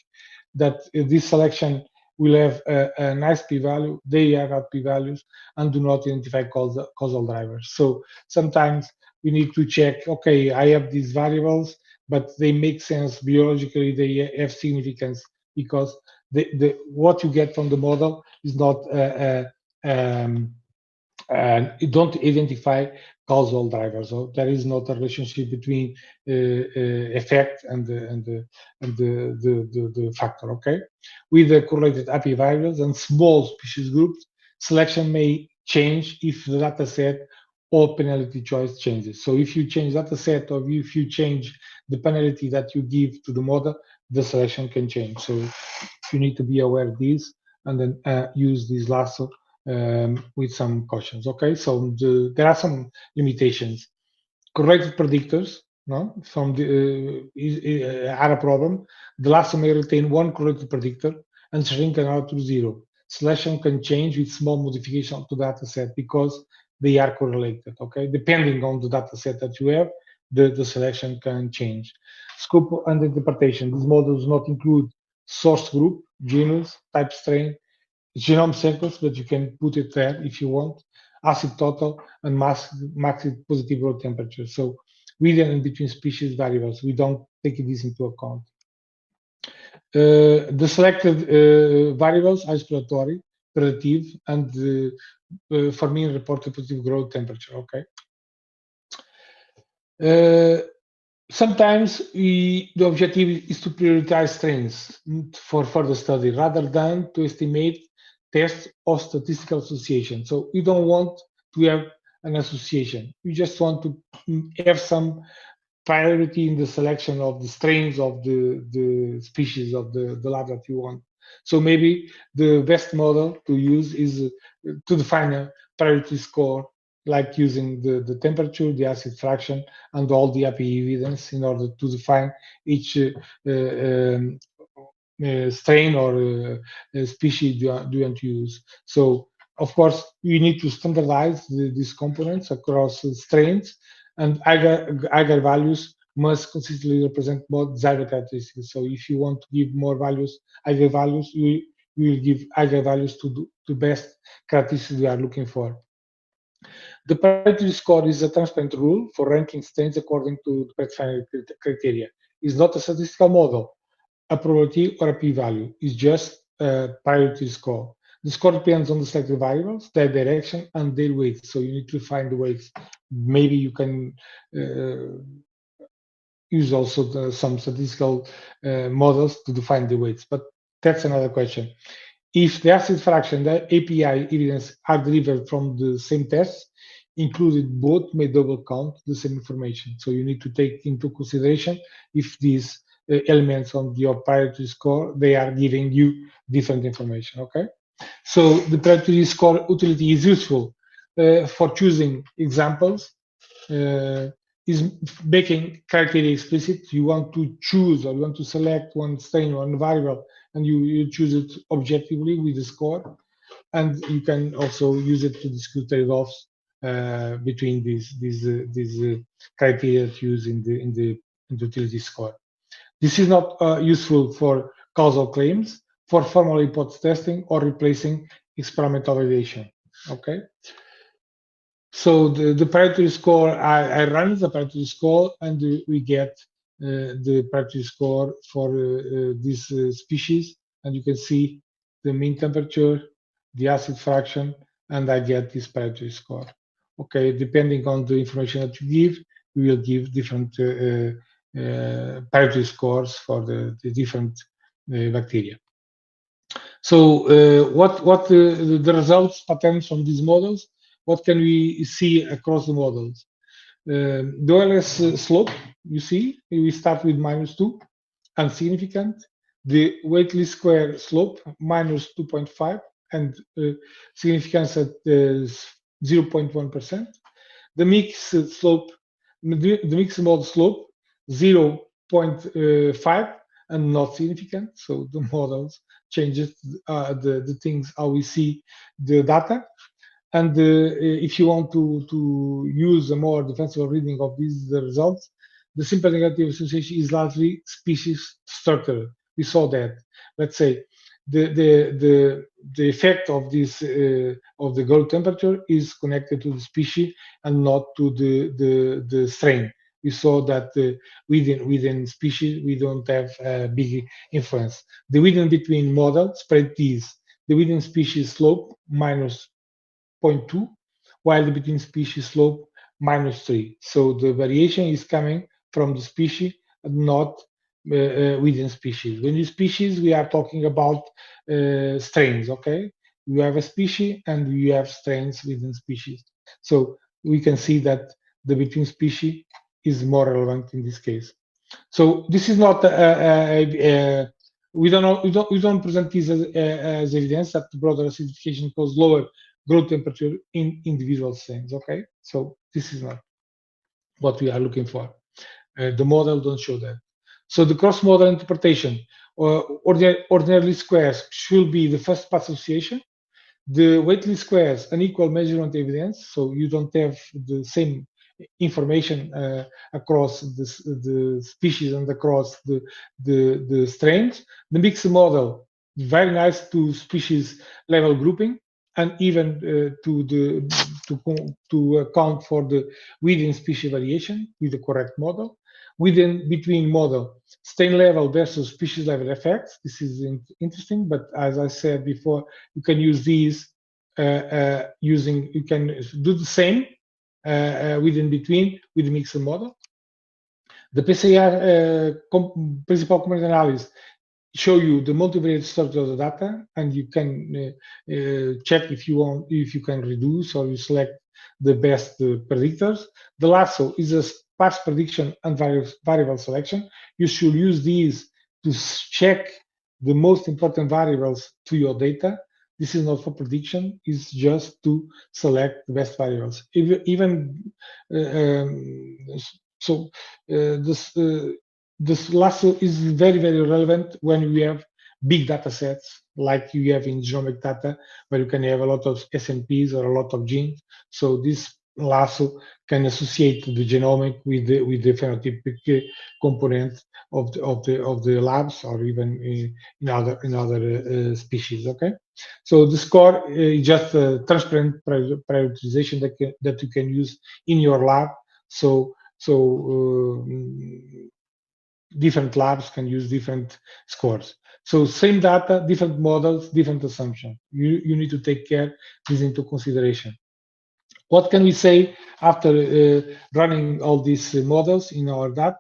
that this selection will have a nice p-value. They are not p-values and do not identify causal drivers. So sometimes we need to check, okay, I have these variables, but they make sense biologically, they have significance, because what you get from the model is not it don't identify causal drivers. So there is not a relationship between effect and the factor. Okay, with the correlated API variables and small species groups, selection may change if the data set or penalty choice changes. So if you change data set, or if you change the penalty that you give to the model, the selection can change. So you need to be aware of this, and then use this lasso with some cautions. Okay, so there are some limitations. Corrected predictors, no, from the are a problem. The lasso may retain one corrected predictor and shrink another to 0. Selection can change with small modification to data set because they are correlated. Okay, depending on the data set that you have, the selection can change. Scope and interpretation. These models do not include source group, genus, type strain, genome sequence, but you can put it there if you want, acid total, and max positive growth temperature. So within and between species variables, we don't take this into account. The selected variables are exploratory, predictive, and for me, reported positive growth temperature. Okay. Sometimes the objective is to prioritize strains for further study rather than to estimate tests of statistical association. So we don't want to have an association. We just want to have some priority in the selection of the strains of the species of the lab that you want. So maybe the best model to use is to define a priority score, like using the temperature, the acid fraction, and all the API evidence in order to define each strain or species do you want to use. So of course you need to standardize these components across strains, and agar values must consistently represent more desired characteristics. So if you want to give more values, agar values, you will give agar values to the best characteristics we are looking for. The priority score is a transparent rule for ranking strains according to the predefined criteria. It's not a statistical model, a probability, or a p-value. It's just a priority score. The score depends on the selected variables, their direction, and their weights. So you need to find the weights. Maybe you can use also some statistical models to define the weights, but that's another question. If the acid fraction, the API evidence are delivered from the same tests, included both may double count the same information. So you need to take into consideration if these elements on your priority score, they are giving you different information, okay? So the priority score utility is useful for choosing examples, is making criteria explicit. You want to choose or you want to select one strain or one variable, and you choose it objectively with the score. And you can also use it to discuss trade-offs between these criteria to use in the utility score. This is not useful for causal claims, for formal hypothesis testing, or replacing experimental validation. Okay. So the priority score, I run the priority score, and we get the priority score for this species, and you can see the mean temperature, the acid fraction, and I get this priority score. Okay, depending on the information that you give, we will give different priority scores for the different bacteria. So what the results patterns from these models? What can we see across the models? The OLS slope, you see, we start with -2, insignificant. The weight least square slope, -2.5, and significance at 0.1%. The mixed slope, the mixed mode slope, 0.5, and not significant. So the models changes the things how we see the data. And if you want to use a more defensible reading of these results, the simple negative association is largely species structural. We saw that. Let's say the effect of this of the growth temperature is connected to the species and not to the strain. We saw that within species we don't have a big influence. The within between model spread these. The within species slope -0.2, while the between species slope -3. So the variation is coming from the species, not within species. When you species, we are talking about strains, okay? You have a species and you have strains within species. So we can see that the between species is more relevant in this case. So this is not we don't present this as evidence that broader acidification causes lower growth temperature in individual strains. Okay, so this is not what we are looking for. The model don't show that. So the cross-model interpretation, ordinary squares should be the first pass association. The weight least squares, an equal measurement evidence, so you don't have the same information across the species and across the strains. The mixed model, very nice to species level grouping, and even to account for the within species variation with the correct model. Within between model, strain level versus species level effects. This is interesting, but as I said before, you can use these you can do the same within between with the mixed model. The PCR principal component analysis show you the multivariate structure of the data, and you can check if you want, if you can reduce or you select the best predictors. The lasso is a sparse prediction and variable selection. You should use these to check the most important variables to your data. This is not for prediction, it's just to select the best variables. This lasso is very, very relevant when we have big data sets like you have in genomic data, where you can have a lot of SNPs or a lot of genes. So this lasso can associate the genomic with the phenotypic component of the labs, or even in other species. Okay, so the score is just a transparent prioritization that you can use in your lab. So different labs can use different scores. So same data, different models, different assumptions. You need to take this into consideration. What can we say after running all these models in our data?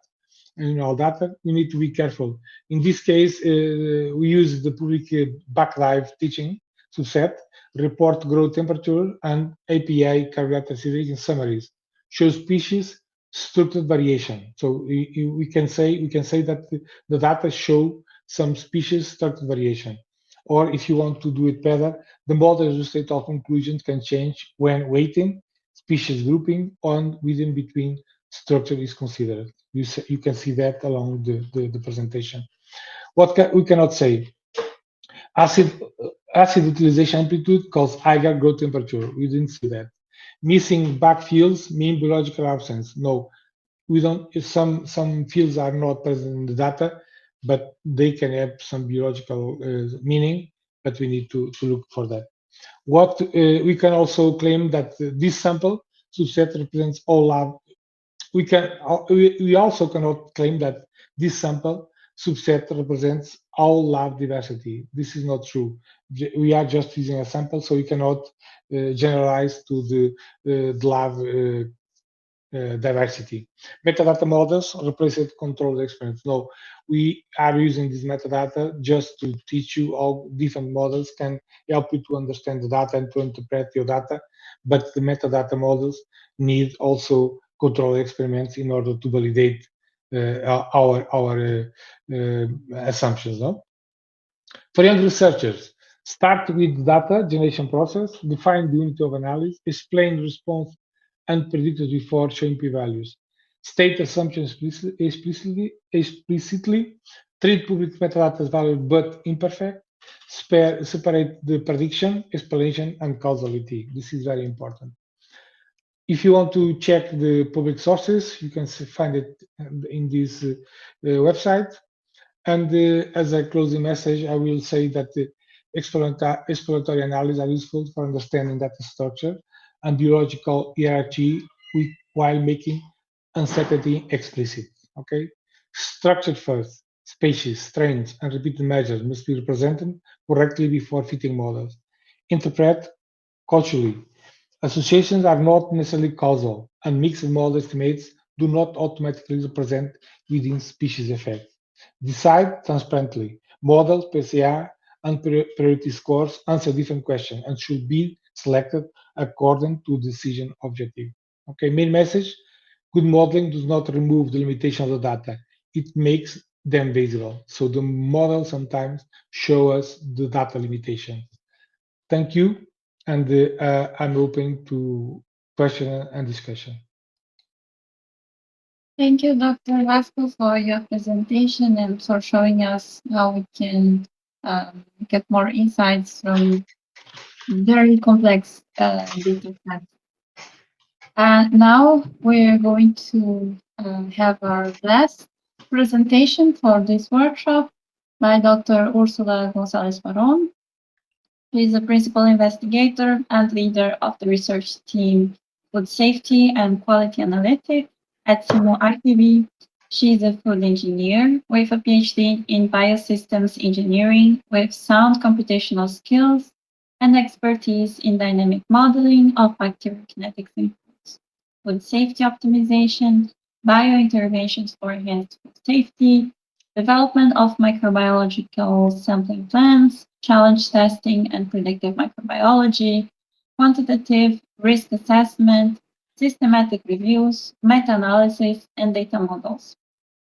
We need to be careful. In this case, we use the public backlive teaching subset, report growth temperature, and API carbohydrate acidity summaries. Show species, structured variation. So we can say that the data show some species structured variation. Or if you want to do it better, the model state of conclusions can change when weighting, species grouping, on within between structure is considered. You can see that along the presentation. We cannot say? Acid utilization amplitude causes higher growth temperature. We didn't see that. Missing backfields mean biological absence. No, we don't. Some fields are not present in the data, but they can have some biological meaning. But we need to look for that. What we can also claim that this sample subset represents all lab. We also cannot claim that this sample subset represents all lab diversity. This is not true. We are just using a sample, so we cannot generalize to the lab diversity. Metadata models replace controlled experiments. No, we are using this metadata just to teach you how different models can help you to understand the data and to interpret your data. But the metadata models need also controlled experiments in order to validate our assumptions. No? For young researchers, start with the data generation process, define the unit of analysis, explain response and predictors before showing p-values. State assumptions explicitly, treat public metadata as valid but imperfect, separate the prediction, explanation, and causality. This is very important. If you want to check the public sources, you can find it in this website. And as a closing message, I will say that the exploratory analyses are useful for understanding data structure and biological hierarchy while making uncertainty explicit. Okay, structure first, species, strains, and repeated measures must be represented correctly before fitting models. Interpret culturally. Associations are not necessarily causal, and mixed model estimates do not automatically represent within species effects. Decide transparently. Models, PCA, and priority scores answer different questions and should be selected according to decision objective. Okay, main message, good modeling does not remove the limitation of the data. It makes them visible. So the model sometimes show us the data limitations. Thank you, and I'm open to question and discussion. Thank you, Dr. Vasco, for your presentation and for showing us how we can get more insights from very complex data sets. Now we're going to have our last presentation for this workshop by Dr. Ursula Gonzales Barron. She is a principal investigator and leader of the research team Food Safety and Quality Analytics at CIMO ITV. She is a food engineer with a PhD in biosystems engineering with sound computational skills and expertise in dynamic modeling of bacterial kinetics in foods, food safety optimization, biointerventions for enhanced food safety, development of microbiological sampling plans, challenge testing and predictive microbiology, quantitative risk assessment, systematic reviews, meta-analysis, and data models.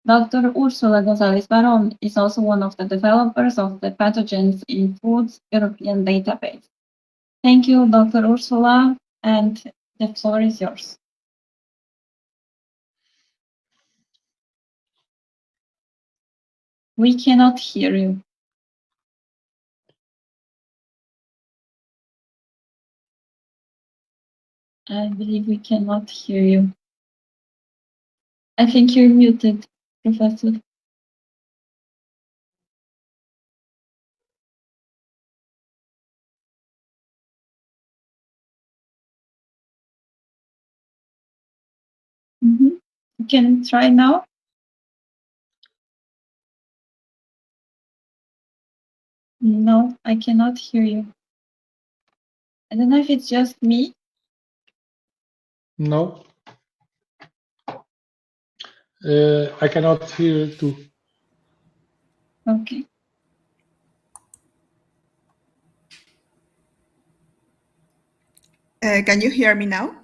Dr. Ursula Gonzales Barron is also one of the developers of the Pathogens in Foods European database. Thank you, Dr. Ursula, and the floor is yours. We cannot hear you. I believe we cannot hear you. I think you're muted, Professor. You can try now. No, I cannot hear you. I don't know if it's just me. No. I cannot hear it too. Okay. Can you hear me now?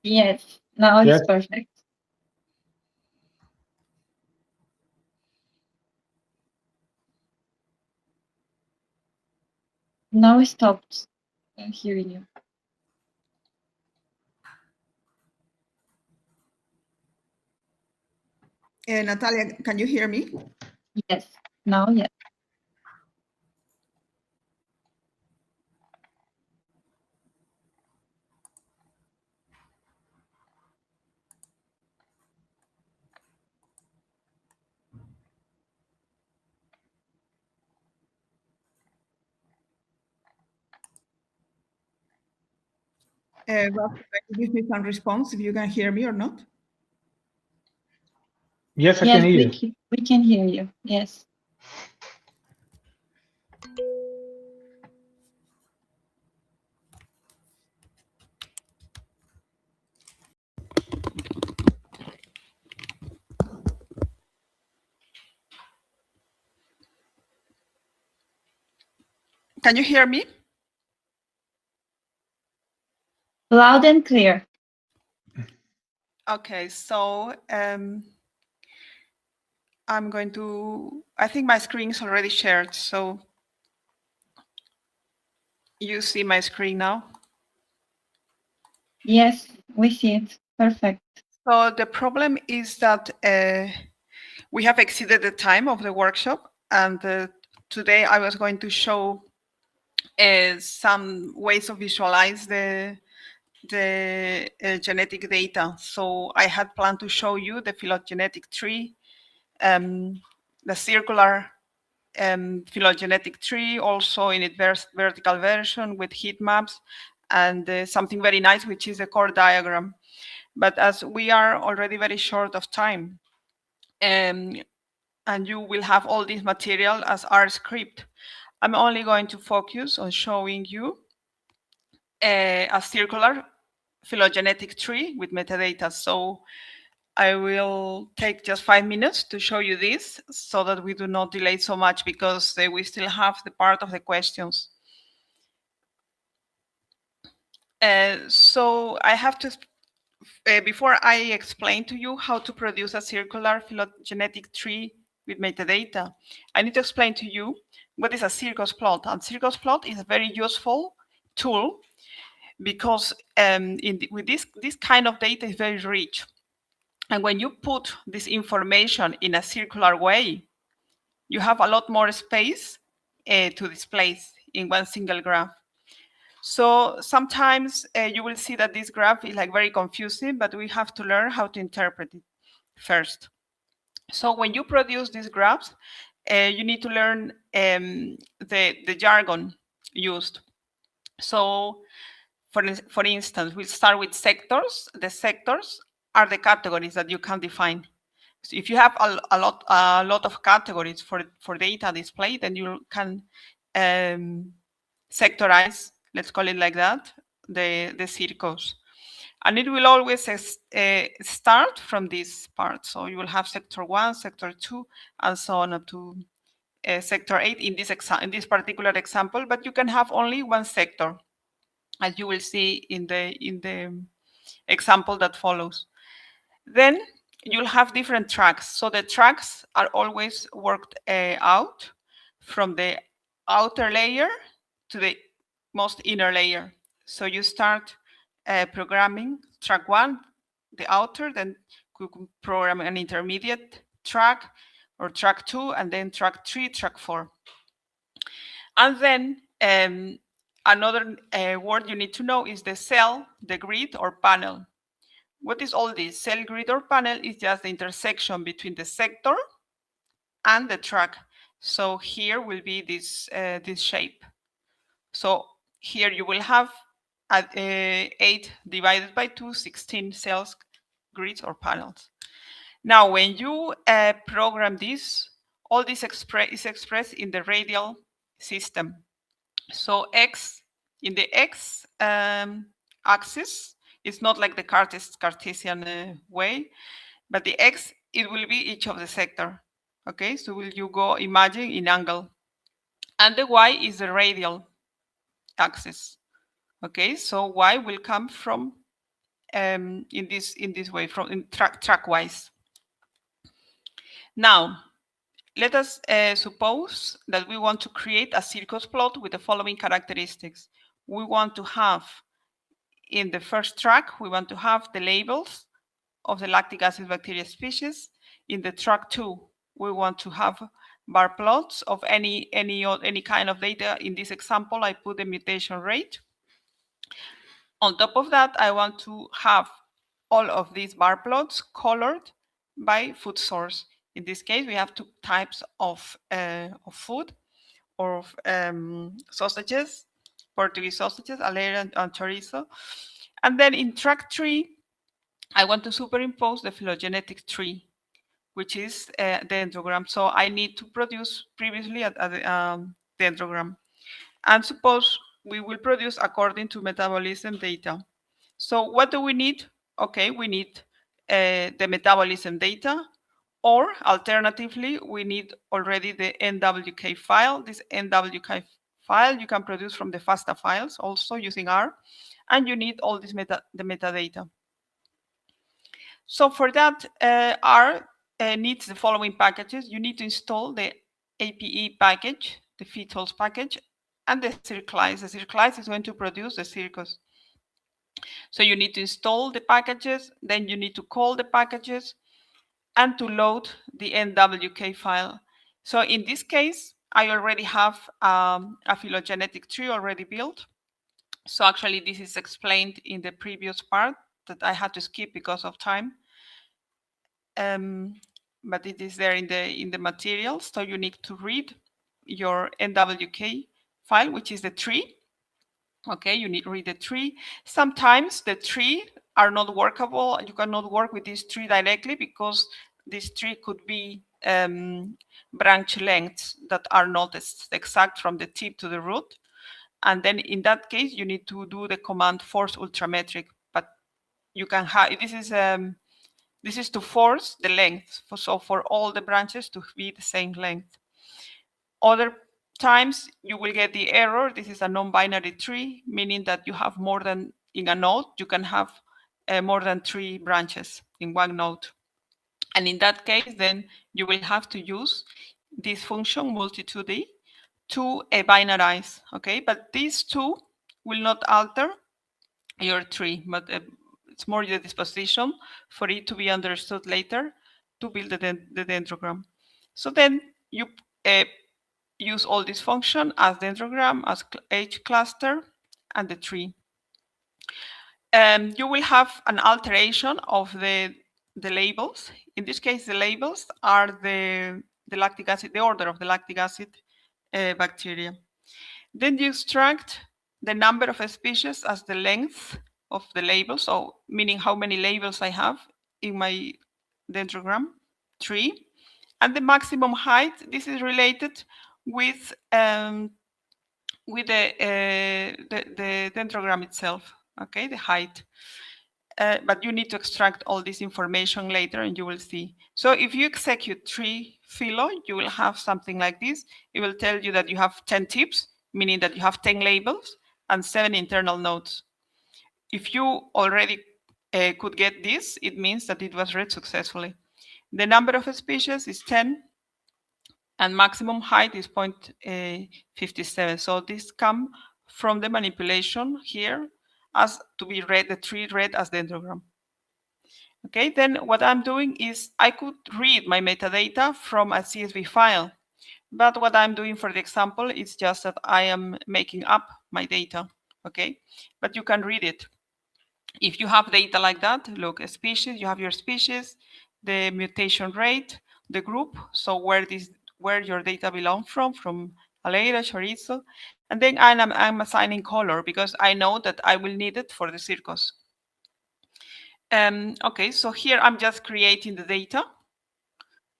Yes, now it's perfect. Now it stopped hearing you. Natalia, can you hear me? Yes, now yes. Vasco, can you give me some response if you can hear me or not? Yes, I can hear you. We can hear you. Yes. Can you hear me? Loud and clear. Okay, so I'm going to, I think my screen is already shared, so you see my screen now? Yes, we see it. Perfect. So the problem is that we have exceeded the time of the workshop, and today I was going to show some ways of visualize the genetic data. So I had planned to show you the phylogenetic tree, the circular phylogenetic tree, also in its vertical version with heat maps, and something very nice, which is a core diagram. But as we are already very short of time, and you will have all this material as R script, I'm only going to focus on showing you a circular phylogenetic tree with metadata. So I will take just 5 minutes to show you this so that we do not delay so much, because we still have the part of the questions. So I have to, before I explain to you how to produce a circular phylogenetic tree with metadata, I need to explain to you what is a circus plot. And circus plot is a very useful tool because with this kind of data is very rich. And when you put this information in a circular way, you have a lot more space to display in one single graph. So sometimes you will see that this graph is like very confusing, but we have to learn how to interpret it first. So when you produce these graphs, you need to learn the jargon used. So for instance, we'll start with sectors. The sectors are the categories that you can define. So if you have a lot of categories for data display, then you can sectorize, let's call it like that, the circles. And it will always start from this part. So you will have sector 1, sector 2, and so on up to sector 8 in this particular example, but you can have only one sector, as you will see in the example that follows. Then you'll have different tracks. So the tracks are always worked out from the outer layer to the most inner layer. So you start programming track 1, the outer, then you can program an intermediate track, or track 2, and then track 3, track 4. And then another word you need to know is the cell, the grid, or panel. What is all this? Cell, grid, or panel is just the intersection between the sector and the track. So here will be this shape. So here you will have 8 divided by 2, 16 cells, grids, or panels. Now, when you program this, all this is expressed in the radial system. So X, in the X axis, it's not like the Cartesian way, but the X, it will be each of the sector. Okay, so will you go imagine in angle. And the Y is the radial axis. Okay, so Y will come from in this way, from track wise. Now, let us suppose that we want to create a circus plot with the following characteristics. We want to have, in the first track, we want to have the labels of the lactic acid bacteria species. In the track 2, we want to have bar plots of any kind of data. In this example, I put the mutation rate. On top of that, I want to have all of these bar plots colored by food source. In this case, we have 2 types of food, or of sausages, Portuguese sausages, alera and chorizo. And then in track 3, I want to superimpose the phylogenetic tree, which is a dendrogram. So I need to produce previously a dendrogram. And suppose we will produce according to metabolism data. So what do we need? Okay, we need the metabolism data, or alternatively, we need already the NWK file. This NWK file you can produce from the FASTA files also using R, and you need all this the metadata. So for that, R needs the following packages. You need to install the APE package, the fetals package, and the circlize. The circlize is going to produce the circus. So you need to install the packages, then you need to call the packages, and to load the NWK file. So in this case, I already have a phylogenetic tree already built. So actually, this is explained in the previous part that I had to skip because of time. But it is there in the materials. So you need to read your NWK file, which is the tree. Okay, you need to read the tree. Sometimes the tree are not workable. You cannot work with this tree directly because this tree could be branch lengths that are not exact from the tip to the root. And then in that case, you need to do the command force ultrametric. But you can have, this is to force the length. So for all the branches to be the same length. Other times you will get the error. This is a non-binary tree, meaning that you have more than, in a node, you can have more than 3 branches in one node. And in that case, then you will have to use this function multitude to binarize, okay? But these 2 will not alter your tree, but it's more the disposition for it to be understood later to build the dendrogram. So then you use all this function as dendrogram, as H cluster, and the tree. You will have an alteration of the labels. In this case, the labels are the lactic acid, the order of the lactic acid bacteria. Then you extract the number of species as the length of the label, so meaning how many labels I have in my dendrogram tree. And the maximum height, this is related with the dendrogram itself, okay, the height. But you need to extract all this information later and you will see. So if you execute tree philo, you will have something like this. It will tell you that you have 10 tips, meaning that you have 10 labels and 7 internal nodes. If you already could get this, it means that it was read successfully. The number of species is 10 and maximum height is 0.57. So this comes from the manipulation here as to be read, the tree read as dendrogram. Okay, then what I'm doing is I could read my metadata from a CSV file, but what I'm doing for the example is just that I am making up my data, okay? But you can read it. If you have data like that, look, a species, you have your species, the mutation rate, the group, so where your data belong from alera, chorizo, and then I'm assigning color because I know that I will need it for the circus. Okay, so here I'm just creating the data.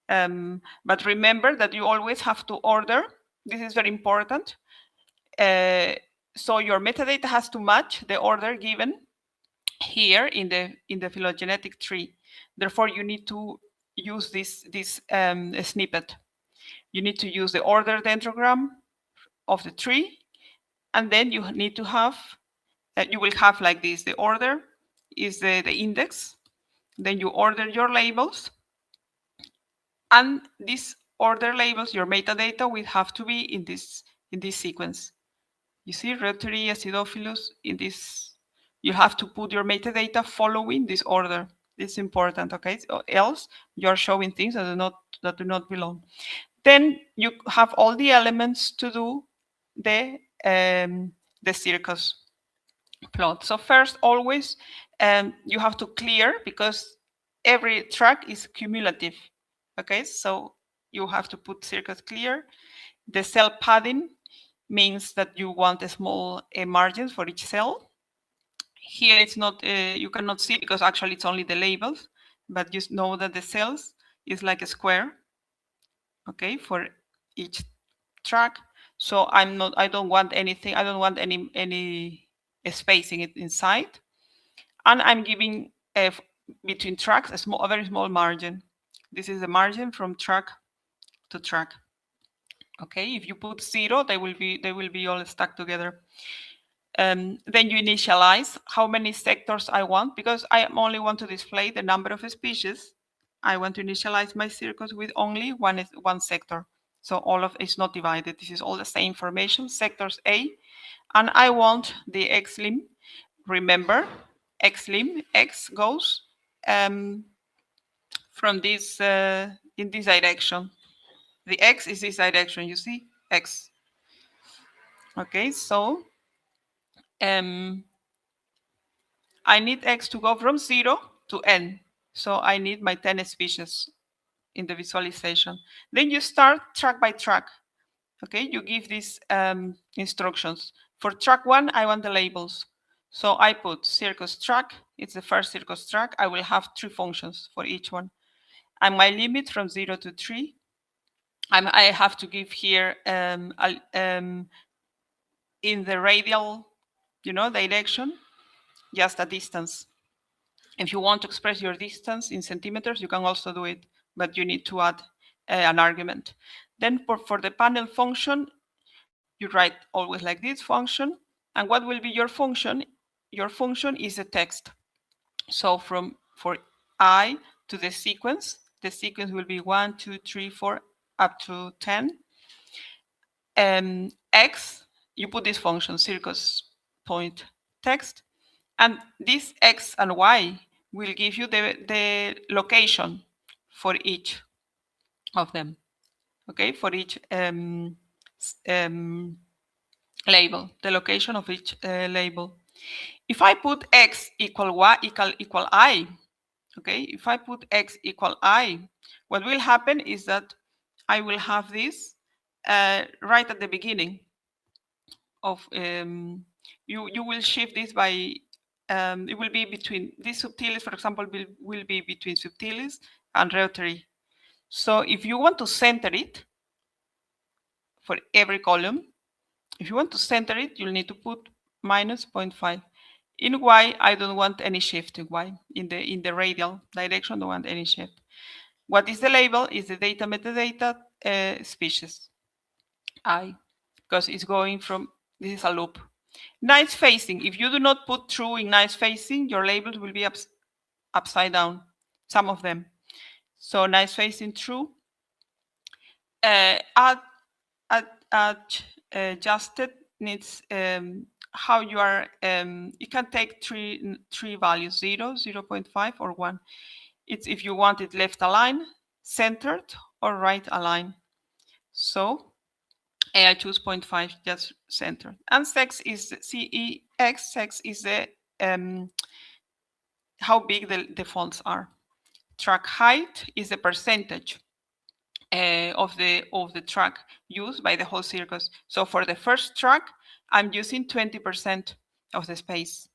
But remember that you always have to order. This is very important. So your metadata has to match the order given here in the phylogenetic tree. Therefore, you need to use this snippet. You need to use the order dendrogram of the tree, and then you need to have, you will have like this, the order is the index, then you order your labels, and this order labels, your metadata will have to be in this sequence. You see, Reuteri, Acidophilus, in this, you have to put your metadata following this order. It's important, okay? So else you're showing things that do not belong. Then you have all the elements to do the circus plot. So first, always you have to clear, because every track is cumulative. Okay, so you have to put circus clear. The cell padding means that you want a small margins for each cell. Here it's not, you cannot see because actually it's only the labels, but you know that the cells is like a square, okay, for each track. So I don't want anything, I don't want any spacing inside. And I'm giving between tracks a very small margin. This is the margin from track to track. Okay, if you put 0, they will be all stuck together. Then you initialize how many sectors I want, because I only want to display the number of species. I want to initialize my circus with only one sector. So all of it's not divided. This is all the same information, sectors A. And I want the X-lim. Remember, X-lim, X goes from this, in this direction. The X is this direction, you see, X. Okay, so I need X to go from 0 to N. So I need my 10 species in the visualization. Then you start track by track. Okay, you give these instructions. For track 1, I want the labels. So I put circus track. It's the first circus track. I will have 3 functions for each one. And my limit from 0 to 3. I have to give here in the radial, direction, just a distance. If you want to express your distance in centimeters, you can also do it, but you need to add an argument. Then for the panel function, you write always like this function. And what will be your function? Your function is a text. So for I to the sequence will be 1, 2, 3, 4, up to 10. X, you put this function, circus point text. And this X and Y will give you the location for each of them. Okay, for each label, the location of each label. If I put X equal Y equal I, okay, if I put X equal I, what will happen is that I will have this right at the beginning of, you will shift this by, it will be between these subtilis, for example, will be between subtilis and Reuteri. So if you want to center it for every column, if you want to center it, you'll need to put minus 0.5. In Y, I don't want any shift in Y. In the radial direction, I don't want any shift. What is the label? Is the data metadata species I, because it's going from, this is a loop. Nice spacing. If you do not put true in nice spacing, your labels will be upside down, some of them. So nice spacing true. Adjusted needs how you are, you can take three values, 0, 0.5, or 1. It's if you want it left align, centered, or right align. So I choose 0.5, just center. And sex is CEX. Sex is the how big the fonts are. Track height is the percentage of the track used by the whole circus. So for the first track, I'm using 20% of the space.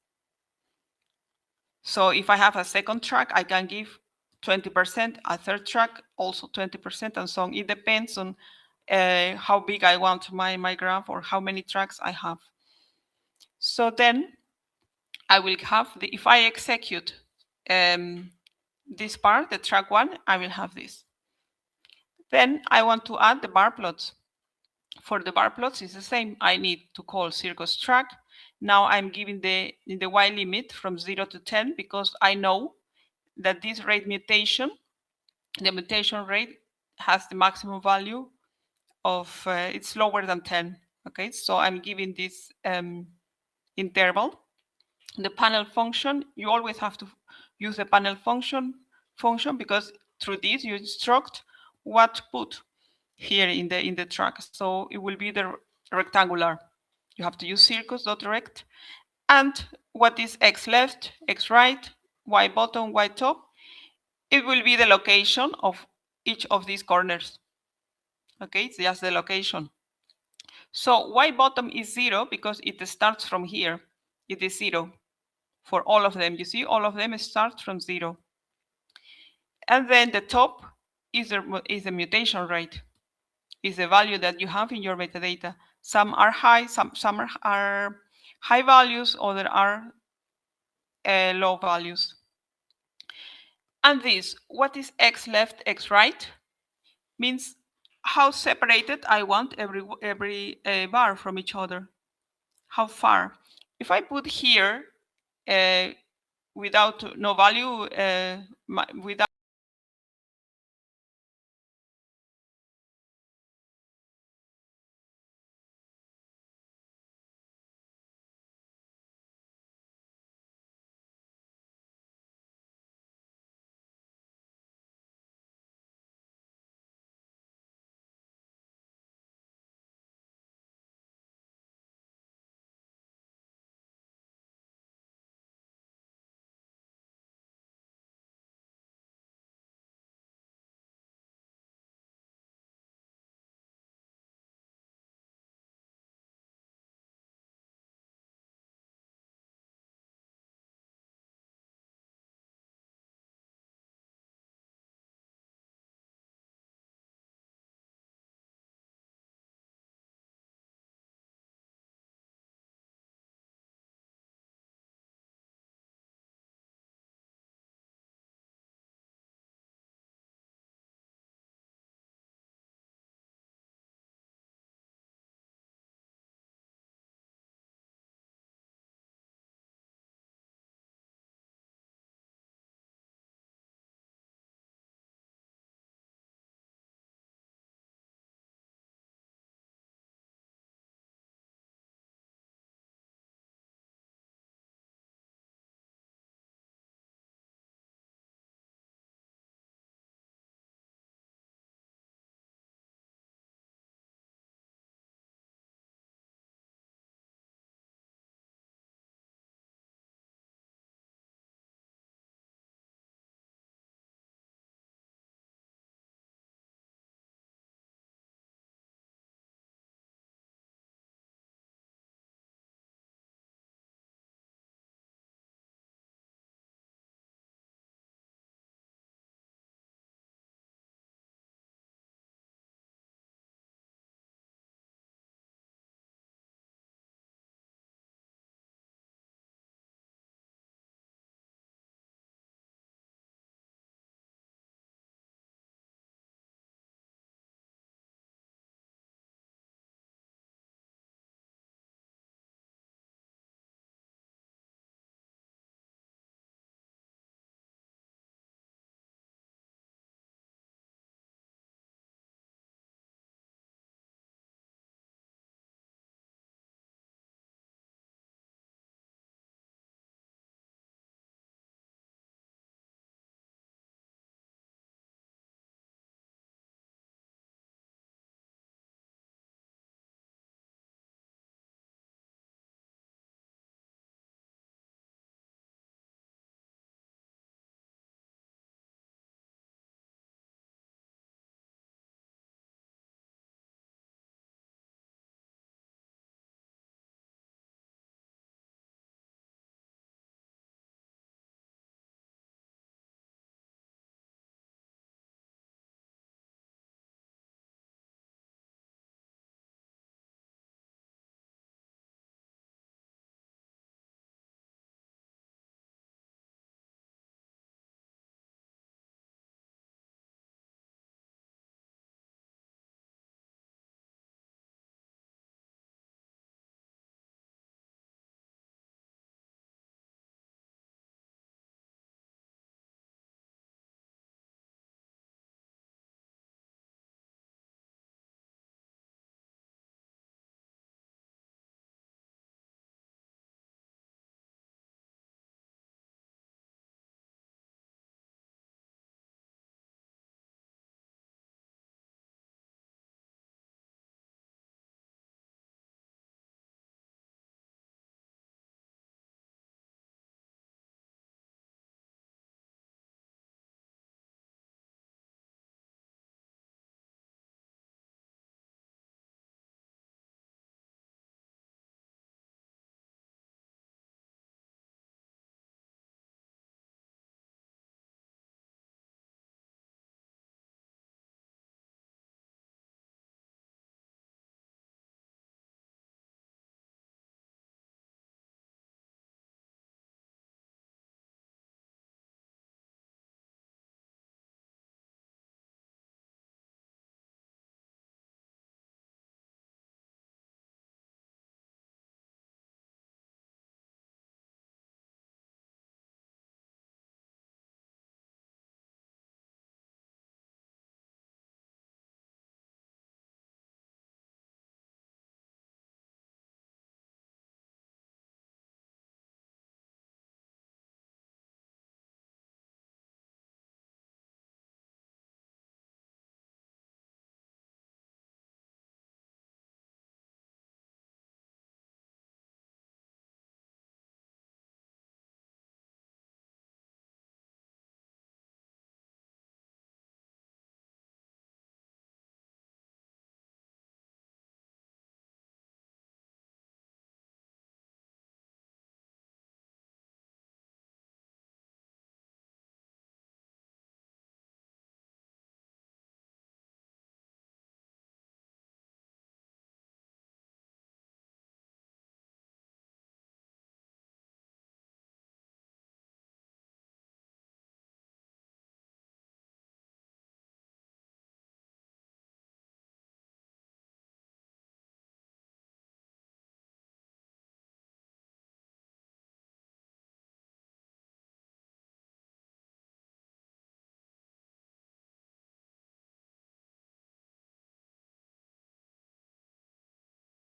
So if I have a second track, I can give 20%, a third track also 20%, and so on. It depends on how big I want my graph or how many tracks I have. So then I will have, if I execute this part, the track 1, I will have this. Then I want to add the bar plots. For the bar plots, it's the same. I need to call circus track. Now I'm giving the Y limit from 0 to 10 because I know that this rate mutation, the mutation rate has the maximum value of, it's lower than 10. Okay, so I'm giving this interval. The panel function, you always have to use the panel function because through this you instruct what to put here in the track. So it will be the rectangular. You have to use circus.rect. And what is x left, x right, y bottom, y top? It will be the location of each of these corners. Okay, it's just the location. So y bottom is 0 because it starts from here. It is 0 for all of them. You see, all of them start from 0. And then the top is the mutation rate, is the value that you have in your metadata. Some are high, some are high values, other are low values. And this, what is x left, x right, means how separated I want every bar from each other. How far? If I put here without no value, without